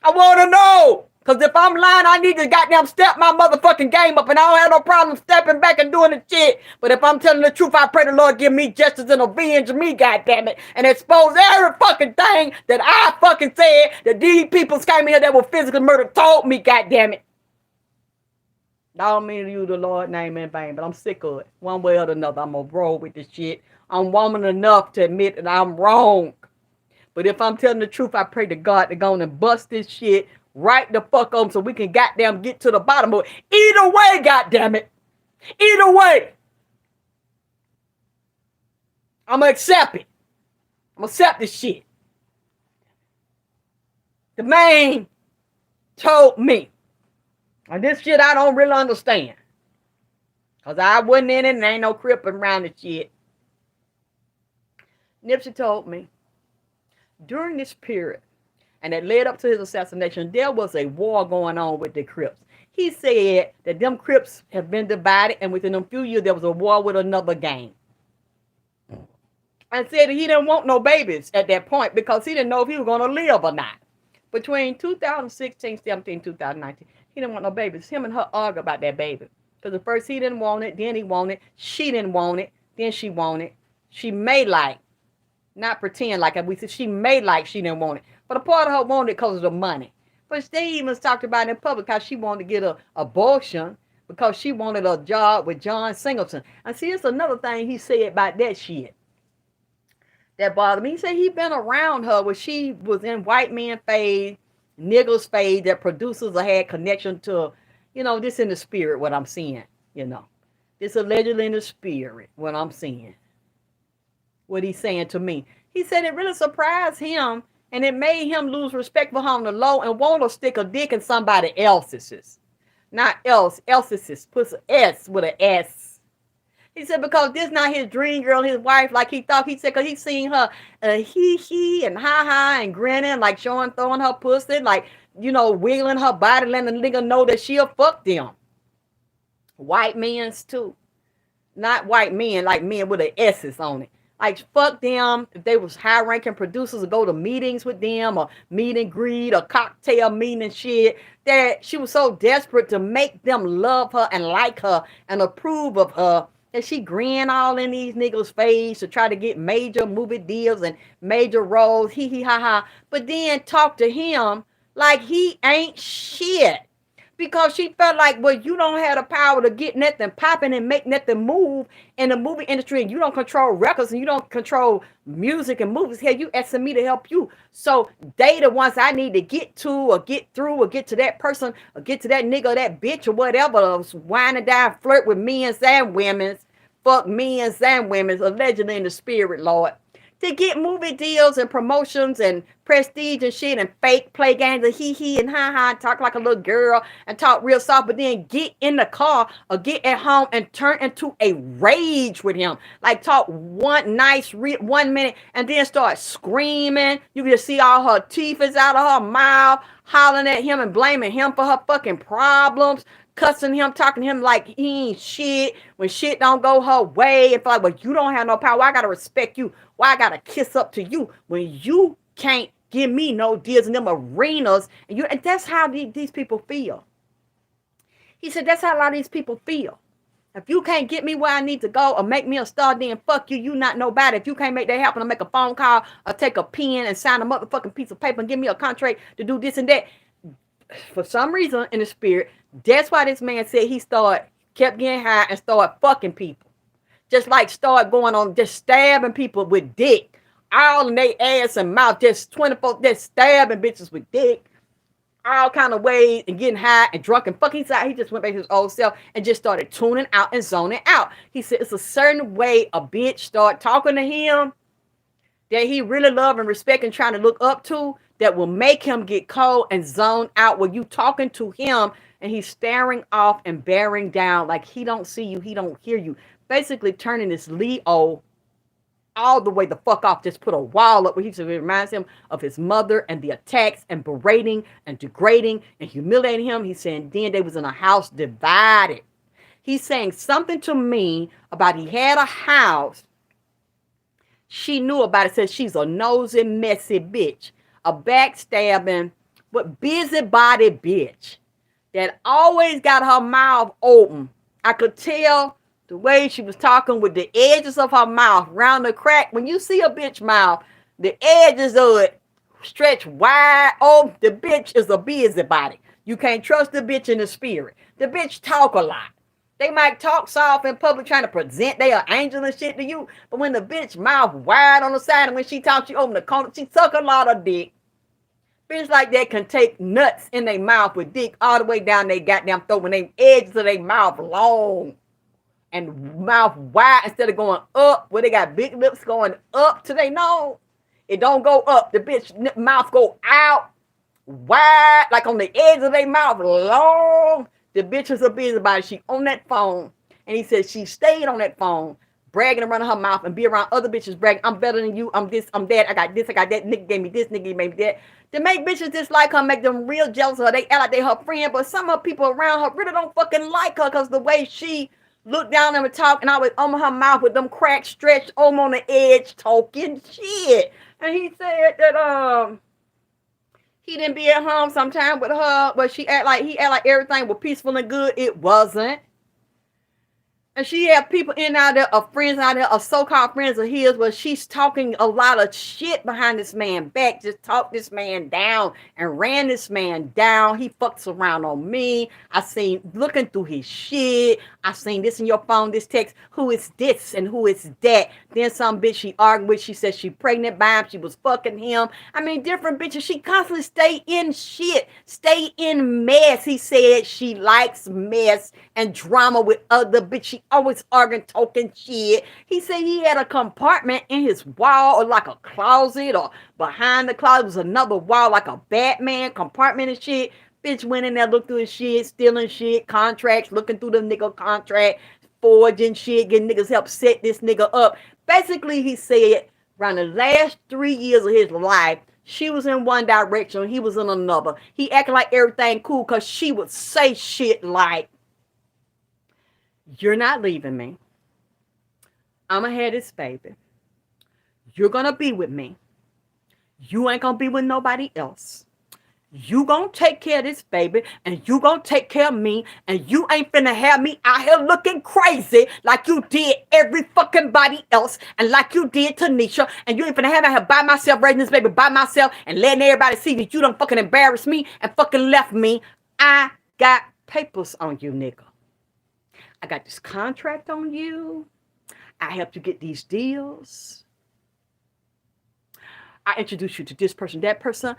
I want to know. Because if I'm lying, I need to goddamn step my motherfucking game up, and I don't have no problem stepping back and doing the shit. But if I'm telling the truth, I pray the Lord give me justice and avenge me, goddammit, and expose every fucking thing that I fucking said that these people came here that were physically murdered told me, goddammit. I don't mean to use the Lord's name in vain, but I'm sick of it. One way or another, I'm going to roll with this shit. I'm woman enough to admit that I'm wrong. But if I'm telling the truth, I pray to God to go on and bust this shit right the fuck on so we can goddamn get to the bottom of it. Either way, goddammit. Either way. I'm going to accept it. I'm going to accept this shit. The man told me. And this shit I don't really understand. Because I wasn't in it and ain't no cripping around the shit. Nipsey told me, during this period, and that led up to his assassination, there was a war going on with the Crips. He said that them Crips have been divided, and within a few years, there was a war with another gang. And said that he didn't want no babies at that point because he didn't know if he was going to live or not. Between 2016, 17, 2019, he didn't want no babies. Him and her argue about that baby. Because at first he didn't want it, then he wanted it. She didn't want it, then she wanted it. She made like, not pretend like we said, she made like she didn't want it. But a part of her wanted it because of the money. But they even talked about it in public how she wanted to get an abortion because she wanted a job with John Singleton. And see, it's another thing he said about that shit that bothered me. He said he been around her when she was in white men phase, niggers phase, that producers had connection to, you know, this in the spirit, what I'm seeing, you know. This allegedly in the spirit, what I'm seeing. What he's saying to me. He said it really surprised him and it made him lose respect for her on the low and want to stick a dick in somebody else's. Not else, else's. Puts an S with an S. He said because this not his dream girl, his wife, like he thought. He said because he seen her he and ha and grinning, like showing, throwing her pussy, like, you know, wiggling her body, letting the nigga know that she'll fuck them. White men's too. Not white men, like men with an S's on it. Like, fuck them. If they was high ranking producers to go to meetings with them or meet and greet or cocktail meeting and shit, that she was so desperate to make them love her and like her and approve of her that she grin all in these niggas' face to try to get major movie deals and major roles, hee hee ha ha, but then talk to him like he ain't shit. Because she felt like, well, you don't have the power to get nothing popping and make nothing move in the movie industry, and you don't control records and you don't control music and movies. Hell, you asking me to help you. So they the ones I need to get to or get through or get to that person or get to that nigga or that bitch or whatever, wine and dine, flirt with men's and women's, fuck men's and women's, allegedly in the spirit, Lord, to get movie deals and promotions and prestige and shit and fake play games and hee hee and ha ha and talk like a little girl and talk real soft, but then get in the car or get at home and turn into a rage with him. Like, talk one nice 1 minute and then start screaming. You can just see all her teeth is out of her mouth, hollering at him and blaming him for her fucking problems, cussing him, talking to him like he ain't shit when shit don't go her way. It's like, well, you don't have no power. Why I gotta respect you? Why I gotta kiss up to you when you can't give me no deals in them arenas? And that's how these people feel. He said that's how a lot of these people feel. If you can't get me where I need to go or make me a star, then fuck you. You not nobody. If you can't make that happen, or make a phone call or take a pen and sign a motherfucking piece of paper and give me a contract to do this and that. For some reason in the spirit, that's why this man said he kept getting high and started fucking people. Just like start going on, just stabbing people with dick. All in their ass and mouth, just 24, just stabbing bitches with dick. All kind of ways and getting high and drunk and fucking. He just went back to his old self and just started tuning out and zoning out. He said it's a certain way a bitch start talking to him that he really love and respect and trying to look up to, that will make him get cold and zone out where you talking to him and he's staring off and bearing down like he don't see you, he don't hear you. Basically turning this Leo all the way the fuck off. Just put a wall up where he reminds him of his mother and the attacks and berating and degrading and humiliating him. He's saying then they was in a house divided. He's saying something to me about he had a house. She knew about it, said she's a nosy, messy bitch. A backstabbing, but busybody bitch that always got her mouth open. I could tell the way she was talking with the edges of her mouth round the crack. When you see a bitch mouth, the edges of it stretch wide. Oh, the bitch is a busybody. You can't trust the bitch in the spirit. The bitch talk a lot. They might talk soft in public trying to present they are angel and shit to you. But when the bitch mouth wide on the side and when she talks, she open the corner, she suck a lot of dick. Bitch like that can take nuts in their mouth with dick all the way down their goddamn throat when they edges of their mouth long and mouth wide instead of going up where they got big lips going up to their nose. It don't go up. The bitch mouth go out wide like on the edge of their mouth long. The bitch is a busybody. She on that phone. And he said she stayed on that phone, bragging around her mouth and be around other bitches bragging, I'm better than you, I'm this, I'm that, I got this, I got that, nigga gave me this, nigga gave me that. To make bitches dislike her, make them real jealous of her. They act like they her friend, but some of the people around her really don't fucking like her because the way she looked down and would talk and always open her mouth with them cracks stretched on the edge talking shit. And he said that he didn't be at home sometime with her, but he act like everything was peaceful and good. It wasn't. And she had people in out there, friends out there, so-called friends of his, where she's talking a lot of shit behind this man back, just talked this man down and ran this man down. He fucks around on me. I seen looking through his shit. I seen this in your phone, this text. Who is this and who is that? Then some bitch she argued with, she said she pregnant by him. She was fucking him. I mean, different bitches. She constantly stay in shit, stay in mess. He said she likes mess and drama with other bitches. She always arguing, talking shit. He said he had a compartment in his wall or like a closet or behind the closet was another wall like a Batman compartment and shit. Bitch went in there, looked through his shit, stealing shit, contracts, looking through the nigga contract, forging shit, getting niggas help set this nigga up. Basically, he said around the last 3 years of his life, she was in one direction, he was in another. He acted like everything cool because she would say shit like, you're not leaving me. I'ma have this baby. You're going to be with me. You ain't going to be with nobody else. You gonna take care of this baby, and you gonna take care of me, and you ain't finna have me out here looking crazy like you did every fucking body else, and like you did Tanisha, and you ain't finna have me out here by myself, raising this baby by myself, and letting everybody see that you done fucking embarrassed me and fucking left me. I got papers on you, nigga. I got this contract on you. I helped you get these deals. I introduced you to this person, that person.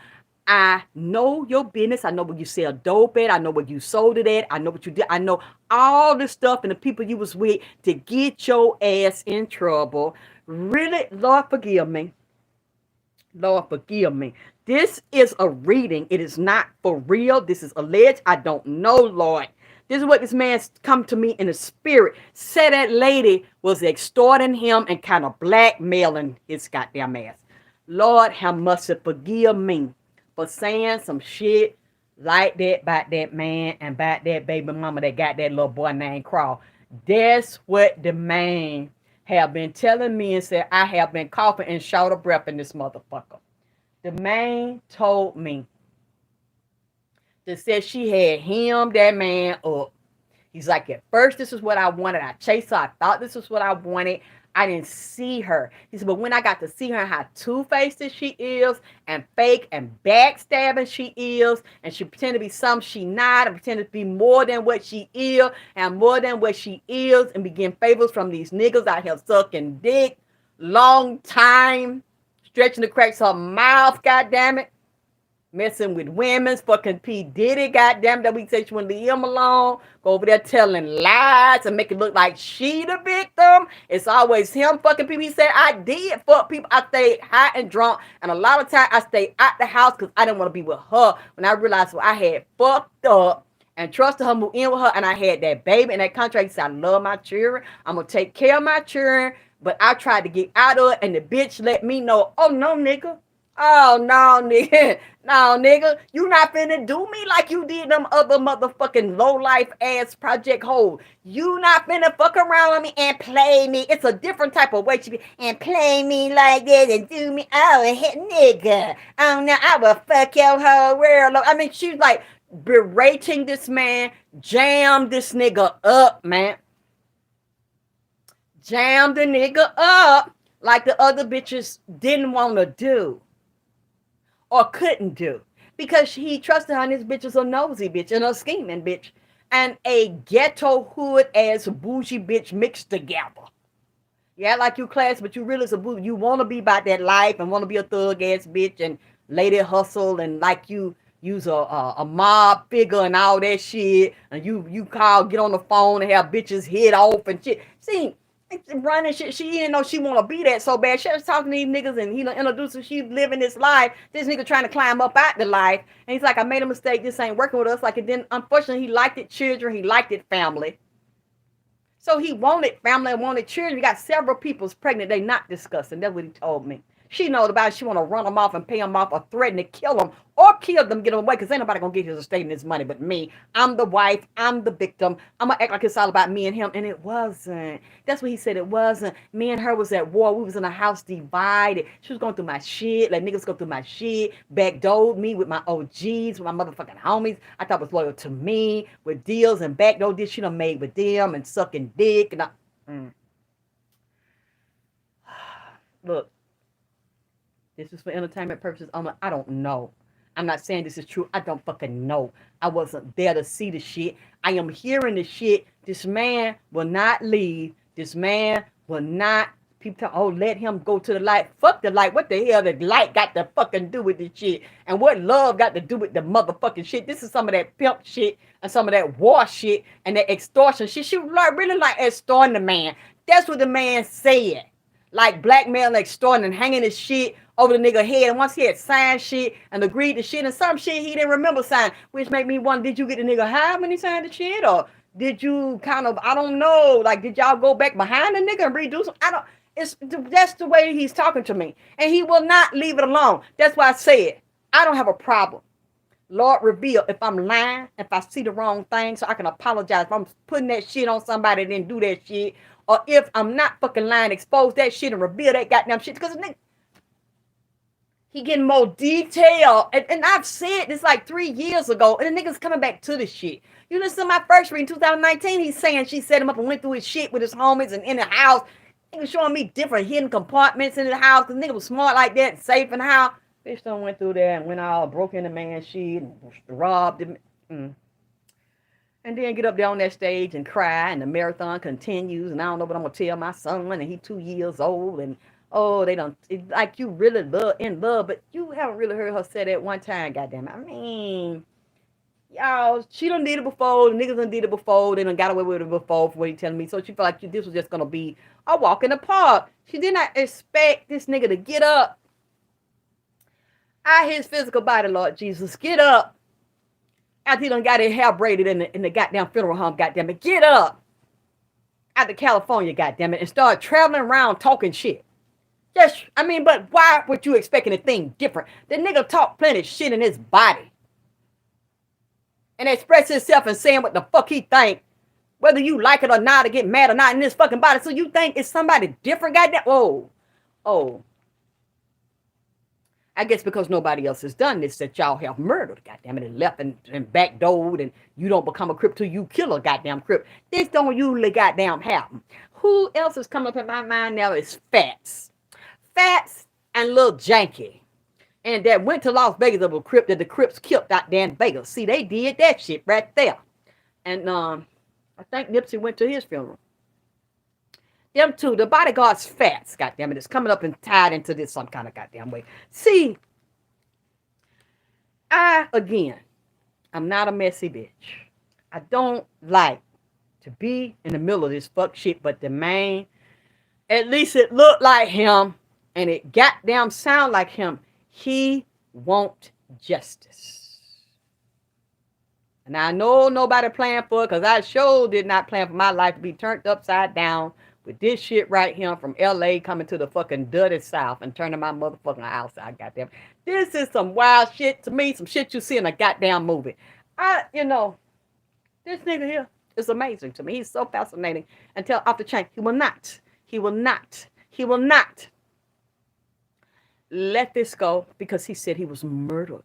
I know your business. I know where you sell dope at. I know where you sold it at. I know what you did. I know all the stuff and the people you was with to get your ass in trouble. Really, Lord, forgive me. Lord, forgive me. This is a reading. It is not for real. This is alleged. I don't know, Lord. This is what this man's come to me in the spirit. Said that lady was extorting him and kind of blackmailing his goddamn ass. Lord, have mercy, forgive me for saying some shit like that about that man and about that baby mama that got that little boy named Crawl. That's what the man have been telling me and said I have been coughing and short of breath in this motherfucker. The man told me that said she had him, that man, up. He's like, at first, this is what I wanted. I chased her. I thought this was what I wanted. I didn't see her. He said, but when I got to see her, how two-faced she is, and fake and backstabbing she is, and she pretend to be something she not, and pretend to be more than what she is, and more than what she is, and begin favors from these niggas out here sucking dick, long time, stretching the cracks of her mouth, goddammit. Messing with women's fucking P. Diddy, goddamn that we say she wouldn't leave him alone. Go over there telling lies and make it look like she the victim. It's always him fucking people. He said, I did fuck people. I stayed high and drunk. And a lot of times I stayed out the house because I didn't want to be with her. When I realized I had fucked up and trusted her, moved in with her, and I had that baby and that contract. He said, I love my children. I'm going to take care of my children. But I tried to get out of it, and the bitch let me know, oh, no, nigga. Oh, no, nigga. No, nigga. You not finna do me like you did them other motherfucking low-life ass project hoes. You not finna fuck around with me and play me. It's a different type of way she be. And play me like that and do me. Oh, hit nigga. Oh, no, I will fuck your whole world. I mean, she's like berating this man. Jam this nigga up, man. Jam the nigga up like the other bitches didn't want to do. Or couldn't do. Because he trusted her, and this bitch is a nosy bitch and a scheming bitch. And a ghetto hood ass bougie bitch mixed together. Yeah, like you class, but you really is a bougie. You want to be about that life and want to be a thug ass bitch and lady hustle and like you use a mob figure and all that shit. And you call, get on the phone and have bitches hit off and shit. See, running shit, she didn't know she want to be that so bad. She was talking to these niggas and he introduced her. She living this life. This nigga trying to climb up out the life. And he's like, I made a mistake. This ain't working with us. Like, it didn't, unfortunately, he liked it children. He liked it family. So he wanted family and wanted children. He got several people's pregnant. They not discussing. That's what he told me. She knows about it. She want to run them off and pay them off or threaten to kill them or kill them, get them away, because ain't nobody going to get his estate and his money but me. I'm the wife. I'm the victim. I'm going to act like it's all about me and him. And it wasn't. That's what he said. It wasn't. Me and her was at war. We was in a house divided. She was going through my shit. Let niggas go through my shit. Backdoored me with my OGs, with my motherfucking homies. I thought was loyal to me with deals and backdoor deals she done made with them and sucking dick. And Look. This is for entertainment purposes. I don't know. I'm not saying this is true. I don't fucking know. I wasn't there to see the shit. I am hearing the shit. This man will not leave. This man will not. People tell, oh, let him go to the light. Fuck the light. What the hell the light got to fucking do with this shit? And what love got to do with the motherfucking shit? This is some of that pimp shit and some of that war shit and that extortion shit. She really like extorting the man. That's what the man said. Like blackmail, extorting, and hanging his shit over the nigga head. And once he had signed shit and agreed to shit and some shit he didn't remember signing, which made me wonder, did you get the nigga high when he signed the shit? Or did you kind of, I don't know, like did y'all go back behind the nigga and redo some? That's the way he's talking to me. And he will not leave it alone. That's why I said, I don't have a problem Lord, reveal if I'm lying, if I see the wrong thing, so I can apologize. If I'm putting that shit on somebody that didn't do that shit, or if I'm not fucking lying, expose that shit and reveal that goddamn shit. Because he getting more detail. And I've said this like 3 years ago, and the nigga's coming back to this shit. You listen to my first read in 2019, he's saying she set him up and went through his shit with his homies and in the house. He was showing me different hidden compartments in the house because nigga was smart like that, safe in the house. Bitch done went through there and went all broke in the man's shit and robbed him. And then get up there on that stage and cry, and the marathon continues, and I don't know what I'm gonna tell my son, and he 2 years old, and oh, they don't like you really in love, but you haven't really heard her say that one time, goddamn it. I mean, y'all, she done did it before, the niggas done did it before, they done got away with it before, for what he telling me, so she felt like this was just gonna be a walk in the park. She did not expect this nigga to get up out his physical body, Lord Jesus, get up. After he done got his hair braided in the goddamn funeral home, goddamn it, get up out to California, goddamn it, and start traveling around talking shit. Just, I mean, but why would you expect anything different? The nigga talk plenty shit in his body and express himself and saying what the fuck he think, whether you like it or not, or get mad or not in this fucking body. So you think it's somebody different, goddamn? Oh. I guess because nobody else has done this that y'all have murdered, goddamn it, and left and backdoored, and you don't become a crip till you kill a goddamn crip. This don't usually goddamn happen. Who else is coming up in my mind now is Fats. Fats and Lil Janky. And that went to Las Vegas of a crip that the Crips killed out there in Vegas. See, they did that shit right there. And I think Nipsey went to his funeral. Them two, the bodyguard's Fats, goddamn it, is coming up and tied into this some kind of goddamn way. See, I'm not a messy bitch. I don't like to be in the middle of this fuck shit, but the man, at least it looked like him, and it goddamn sound like him. He want justice. And I know nobody planned for it, because I sure did not plan for my life to be turned upside down with this shit right here from LA coming to the fucking dirty South and turning my motherfucking house out, goddamn. This is some wild shit to me, some shit you see in a goddamn movie. This nigga here is amazing to me. He's so fascinating until off the chain. He will not let this go because he said he was murdered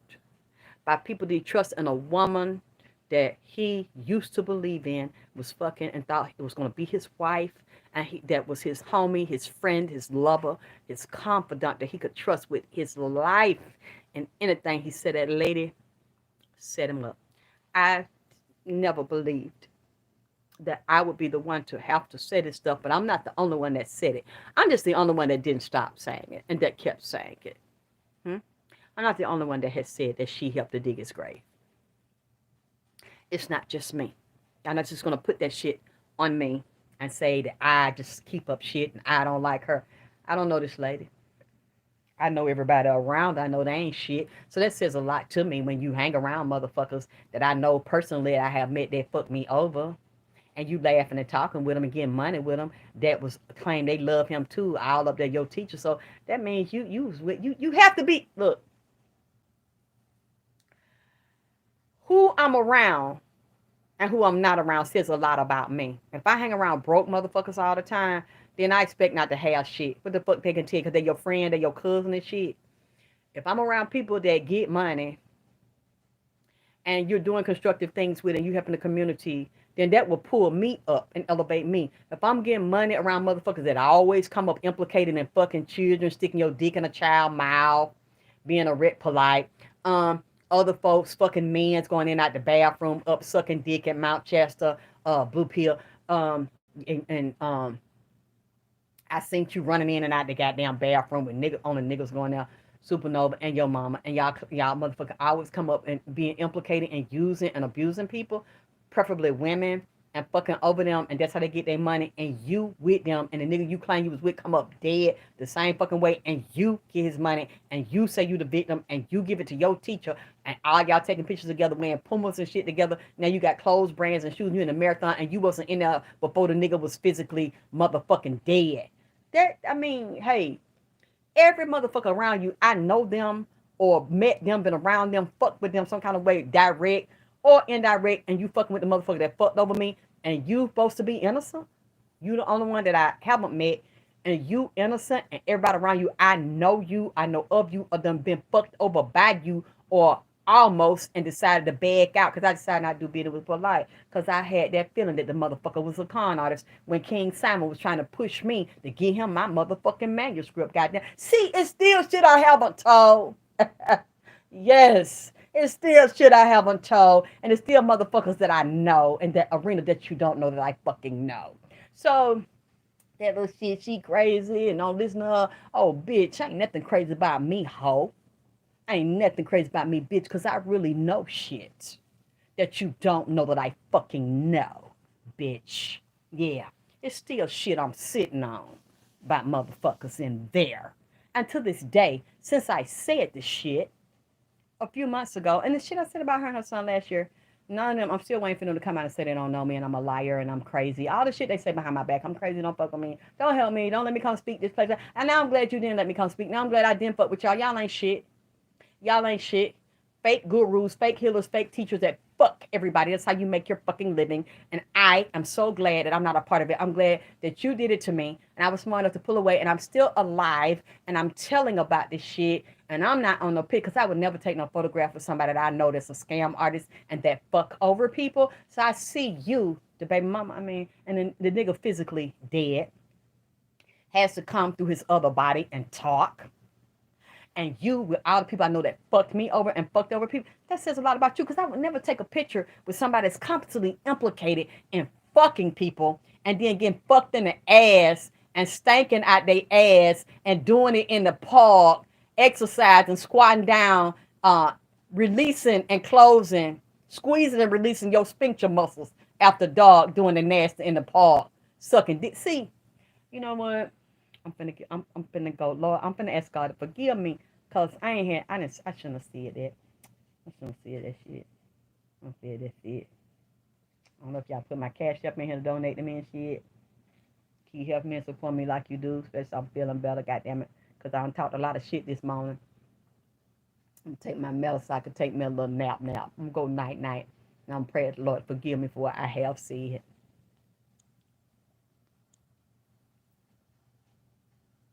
by people that he trust in a woman that he used to believe in, was fucking and thought it was going to be his wife. And that was his homie, his friend, his lover, his confidant that he could trust with his life and anything. He said that lady set him up. I never believed that I would be the one to have to say this stuff, but I'm not the only one that said it. I'm just the only one that didn't stop saying it and that kept saying it. I'm not the only one that has said that she helped to dig his grave. It's not just me. I'm not just going to put that shit on me and say that I just keep up shit and I don't like her. I don't know this lady. I know everybody around. I know they ain't shit. So that says a lot to me when you hang around motherfuckers that I know personally I have met that fucked me over. And you laughing and talking with them and getting money with them. That was claim they love him too. All up there your teacher. So that means you have to be, look. Who I'm around and who I'm not around says a lot about me. If I hang around broke motherfuckers all the time, then I expect not to have shit. What the fuck they can tell you? Because they're your friend, they're your cousin and shit. If I'm around people that get money and you're doing constructive things with and you helping the community, then that will pull me up and elevate me. If I'm getting money around motherfuckers that always come up implicated in fucking children, sticking your dick in a child's mouth, being a rip polite, other folks, fucking men's going in out the bathroom, up sucking dick at Mount Chester, Blue Pill, I seen you running in and out the goddamn bathroom with niggas going there, Supernova and your mama, and y'all motherfucker always come up and being implicated and using and abusing people, preferably women, and fucking over them, and that's how they get their money, and you with them, and the nigga you claim you was with come up dead the same fucking way, and you get his money, and you say you the victim, and you give it to your teacher, and all y'all taking pictures together, wearing Pumas and shit together. Now you got clothes, brands, and shoes, and you in a marathon, and you wasn't in there before the nigga was physically motherfucking dead. Hey, every motherfucker around you, I know them or met them, been around them, fucked with them some kind of way, direct or indirect, and you fucking with the motherfucker that fucked over me, and you supposed to be innocent. You the only one that I haven't met, and you innocent, and everybody around you, I know of you, or them been fucked over by you, or almost, and decided to back out, because I decided not to do business with polite, because I had that feeling that the motherfucker was a con artist when King Simon was trying to push me to give him my motherfucking manuscript. Goddamn, see, it's still shit I haven't told. Yes, it's still shit I haven't told, and it's still motherfuckers that I know, and that arena that you don't know that I fucking know. So that little shit, she crazy and don't listen to her. Oh, bitch, ain't nothing crazy about me, ho. Ain't nothing crazy about me, bitch, because I really know shit that you don't know that I fucking know, bitch. Yeah, it's still shit I'm sitting on about motherfuckers in there. And to this day, since I said this shit a few months ago, and the shit I said about her and her son last year, none of them, I'm still waiting for them to come out and say they don't know me and I'm a liar and I'm crazy. All the shit they say behind my back, I'm crazy, don't fuck with me. Don't help me, don't let me come speak this place. And now I'm glad you didn't let me come speak. Now I'm glad I didn't fuck with y'all. Y'all ain't shit. Y'all ain't shit. Fake gurus, fake healers, fake teachers that fuck everybody. That's how you make your fucking living. And I am so glad that I'm not a part of it. I'm glad that you did it to me. And I was smart enough to pull away. And I'm still alive. And I'm telling about this shit. And I'm not on no pic, because I would never take no photograph of somebody that I know that's a scam artist and that fuck over people. So I see you, the baby mama, and then the nigga physically dead, has to come through his other body and talk. And you, with all the people I know that fucked me over and fucked over people, that says a lot about you, because I would never take a picture with somebody that's competently implicated in fucking people and then getting fucked in the ass and stanking out their ass and doing it in the park, exercising, squatting down, releasing and closing, squeezing and releasing your sphincter muscles after dog doing the nasty in the park, sucking dick. See, you know what? I'm finna go, Lord. I'm finna ask God to forgive me, cause I shouldn't have said that. I shouldn't have said that shit. I said that shit. I don't know if y'all put my cash up in here to donate to me and shit. Keep helping me and support me like you do, especially I'm feeling better. Goddamn it, cause I done talked a lot of shit this morning. I'm gonna take my medicine so I can take me a little nap. I'm gonna go night night, and I'm praying the Lord forgive me for what I have said.